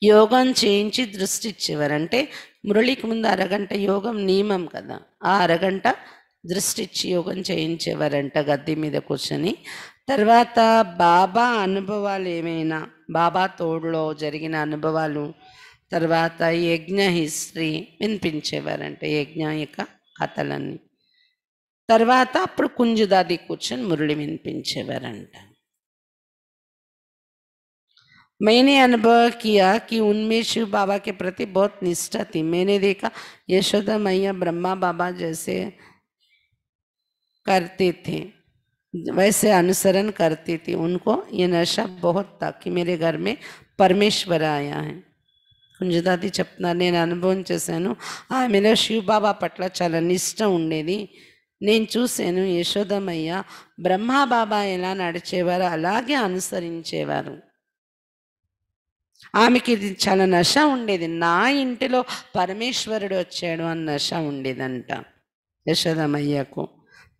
యోగం చేయించి దృష్టి ఇచ్చేవారు. అంటే మురళికి ముందు అరగంట యోగం నియమం కదా, ఆ అరగంట దృష్టి ఇచ్చి యోగం చేయించేవారంట గద్దె మీద కూర్చొని. తర్వాత బాబా అనుభవాలు ఏమైనా, బాబా తోడులో జరిగిన అనుభవాలు, తర్వాత యజ్ఞ హిస్టరీ వినిపించేవారంట, యజ్ఞ యొక్క కథలన్నీ. తర్వాత అప్పుడు కుంజుదాది కూర్చొని మురళి వినిపించేవారంట. मैंने अनुभव किया कि उनमें शिव बाबा के प्रति बहुत निष्ठा थी. मैंने देखा यशोदा मैया ब्रह्मा बाबा जैसे करते थे, वैसे अनुसरण करती थी. उनको ये नशा बहुत था कि मेरे घर में परमेश्वर आया है. కుంజదాది చెప్తున్నారు, నేను అనుభవం చేశాను, ఆమెలో శివబాబా పట్ల చాలా నిష్ట ఉండేది. నేను చూశాను యశోదమయ్య బ్రహ్మా బాబా ఎలా నడిచేవారో అలాగే అనుసరించేవారు. ఆమెకి ఇది చాలా నశ ఉండేది, నా ఇంటిలో పరమేశ్వరుడు వచ్చాడు అన్న నశ ఉండేదంట యశోదమయ్యకు.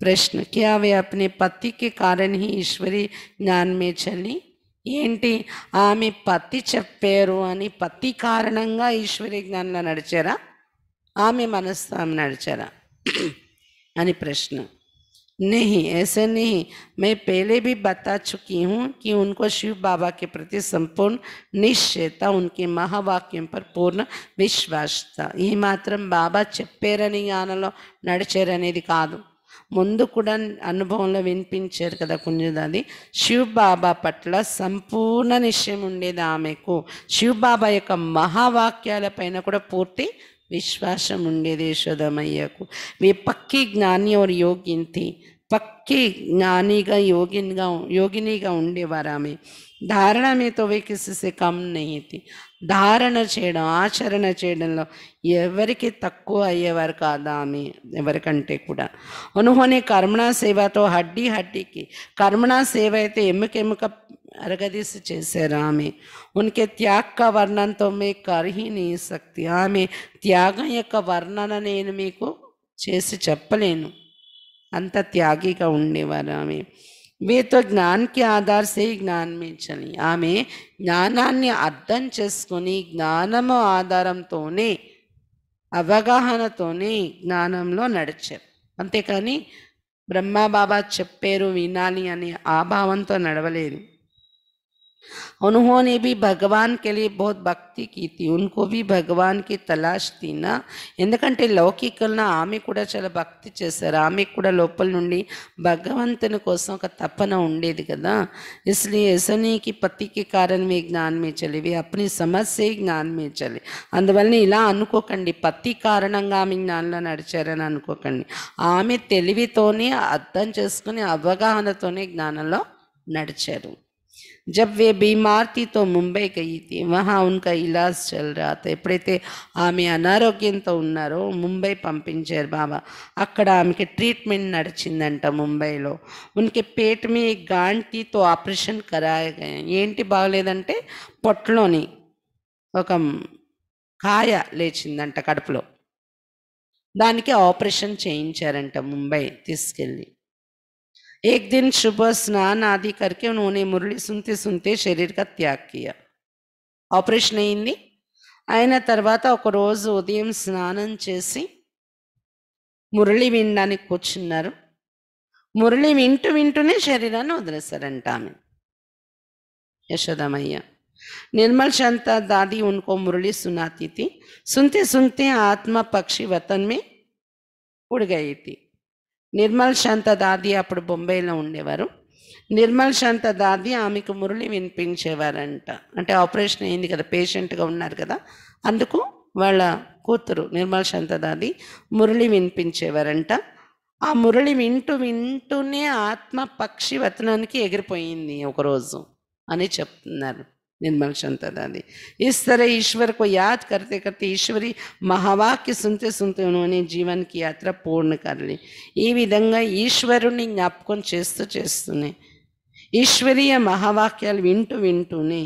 ప్రశ్న, క్యా వే అప్నే పతి కే కారణ్ హీ ఈశ్వరీ జ్ఞాన్ మే చలి? ఏంటి, ఆమె పతి చెప్పారు అని పతి కారణంగా ఈశ్వరీ జ్ఞానంలో నడిచారా, ఆమె మనస్సు ఆమె నడిచారా అని ప్రశ్న. नहीं, ऐसे नहीं. मैं पहले भी बता चुकी हूँ कि उनको शिव बाबा के प्रति संपूर्ण निश्चय था, उनके महावाक्यों पर पूर्ण विश्वास था. ఈ మాత్రం బాబా చెప్పారని జ్ఞానంలో నడిచారనేది కాదు, ముందు కూడా అనుభవంలో వినిపించారు కదా కుంజదాది. శివ్ బాబా పట్ల సంపూర్ణ నిశ్చయం ఉండేది ఆమెకు. శివ్ బాబా యొక్క మహావాక్యాల పైన కూడా పూర్తి విశ్వాసం ఉండేది యశోదమయ్యకు. वे पक्की ज्ञानी और योगिन थी. పక్కి జ్ఞానిగా యోగినిగా ఉండేవారు ఆమె. ధారణ మీతో వే కిసిసే కమ్ నహీ థీ. ధారణ చేయడం, ఆచరణ చేయడంలో ఎవరికి తక్కువ అయ్యేవారు కాదు ఆమె, ఎవరికంటే కూడా. ఉన్హోనే కర్మణా సేవతో హడ్డీ హడ్డీకి, కర్మణా సేవ అయితే ఎముక అరగదీసి చేశారు ఆమె. ఉనికి త్యాగ వర్ణంతో మే కర్హీ నీ శక్తి. ఆమె త్యాగం యొక్క వర్ణన నేను మీకు చేసి చెప్పలేను, అంత త్యాగిగా ఉండేవారు ఆమె. వేతో జ్ఞాన్కి ఆధార్ సే జ్ఞాన్ మే చలి. ఆమె జ్ఞానాన్ని అర్థం చేసుకొని జ్ఞానము ఆధారంతోనే, అవగాహనతోనే జ్ఞానంలో నడిచారు. అంతేకాని బ్రహ్మా బాబా చెప్పారు వినాలి అనే ఆ భావంతో నడవలేదు. उन्होंने भी भगवान के लिए बहुत भक्ति की थी. उनको भी भगवान की तलाश थी ना. ఎందుకంటే లౌకికంలో ఆమె కూడా చాలా భక్తి చేశారు, ఆమెకు కూడా లోపల నుండి భగవంతుని కోసం ఒక తపన ఉండేది కదా. इसलिए ऐसा नहीं कि पति के कारण वे ज्ञान में चले, वे अपनी समझ से ज्ञान में चले. అందువల్ల ఇలా అనుకోకండి పతి కారణంగా ఆమె జ్ఞానంలో నడిచారని అనుకోకండి. ఆమె తెలివితోనే అర్థం చేసుకుని అవగాహనతోనే జ్ఞానంలో నడిచారు. जब वे बीमार थी तो मुंबई गई थी, वहाँ उनका इलाज चल रहा था. ఎప్పుడైతే ఆమె అనారోగ్యంతో ఉన్నారో ముంబై పంపించారు బాబా. అక్కడ ఆమెకి ట్రీట్మెంట్ నడిచిందంట ముంబైలో. ఉనికి పేట్ మీ గాంటి తో ఆపరేషన్ కరాయగా. ఏంటి బాగలేదంటే పొట్టలోని ఒక కాయ లేచిందంట కడుపులో, దానికి ఆపరేషన్ చేయించారంట ముంబై తీసుకెళ్ళి. एक दिन सुबह स्नान आदि करके उन्होंने मुरली सुनते सुनते शरीर का त्याग किया. ఆపరేషన్ అయింది, అయిన తర్వాత ఒకరోజు ఉదయం స్నానం చేసి మురళి వినడానికి కూర్చున్నారు. మురళి వింటూనే శరీరాన్ని వదిలేశారంట ఆమె యశోదమయ్య. निर्मल शांता दादी उनको मुरली सुनाती थी. सुनते सुनते आत्मा पक्षी वतन में उड़ गई थी. నిర్మల్ శాంత దాది అప్పుడు బొంబాయిలో ఉండేవారు. నిర్మల్ శాంత దాది ఆమెకు మురళి వినిపించేవారంట. అంటే ఆపరేషన్ అయింది కదా, పేషెంట్గా ఉన్నారు కదా, అందుకు వాళ్ళ కూతురు నిర్మల్ శాంత దాది మురళి వినిపించేవారంట. ఆ మురళి వింటూనే ఆత్మ పక్షి వతనానికి ఎగిరిపోయింది ఒకరోజు అని చెప్తున్నారు. निर्मल संत दादी। इस तरह ईश्वर को याद करते करते ईश्वरी महावाक्य सुनते सुनते उन्होंने जीवन की यात्रा पूर्ण कर ली। ఈ విధంగా ఈశ్వరుని జ్ఞాపకం చేస్తూ చేస్తూనే ఈశ్వరీయ మహావాక్యాలు వింటూ వింటూనే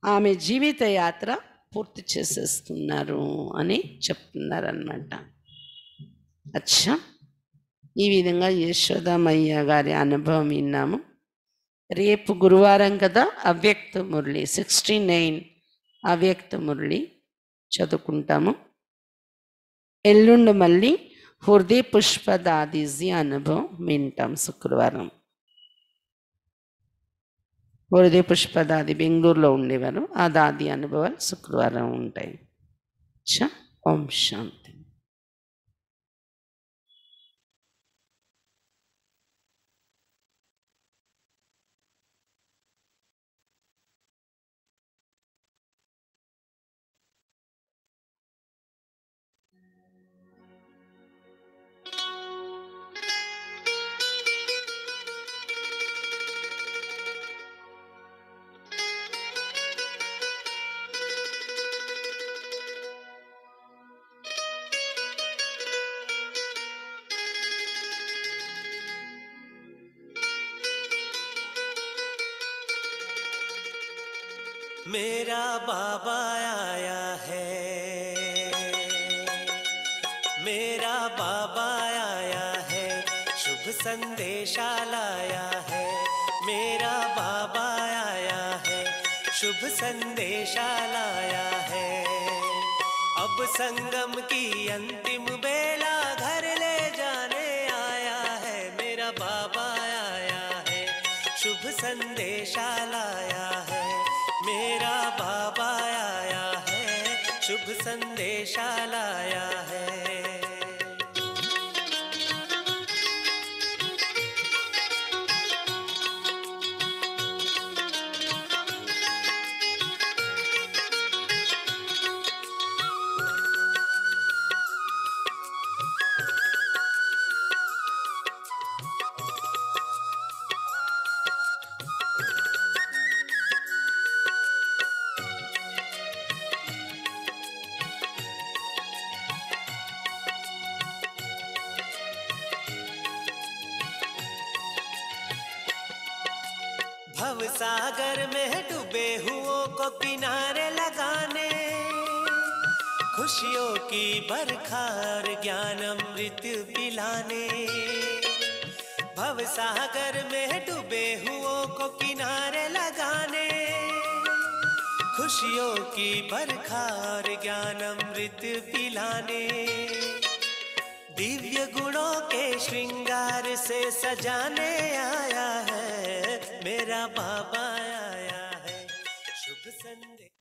ఆమె జీవిత యాత్ర పూర్తి చేసేస్తున్నారు అని చెప్తున్నారన్నమాట. అచ్చా, ఈ విధంగా యశోదామయ్య గారి అనుభవం విన్నాము. రేపు గురువారం కదా, అవ్యక్త మురళి 69 అవ్యక్త మురళి చదువుకుంటాము. ఎల్లుండి మళ్ళీ హృదయ పుష్పదాదిజీ అనుభవం వింటాం శుక్రవారం. హృదయ పుష్పదాది బెంగళూరులో ఉండేవారు, ఆ దాది అనుభవాలు శుక్రవారం ఉంటాయి. ఓం శాంతి. मेरा बाबा आया है, मेरा बाबा आया है, शुभ संदेशा लाया है। मेरा बाबा आया है, शुभ संदेशा लाया है। अब संगम की अंतिम बेला घर ले जाने आया है। मेरा बाबा आया है, शुभ संदेशा लाया है। मेरा बाबा आया है, शुभ संदेशा लाया है। भव सागर में डूबे हुओं को किनारे लगाने, खुशियों की बरखार ज्ञान अमृत पिलाने। भव सागर में डूबे हुओं को किनारे लगाने, खुशियों की बरखार ज्ञान अमृत पिलाने। दिव्य गुणों के श्रृंगार से सजाने आया है। मेरा बाबा आया है, शुभ संदेश।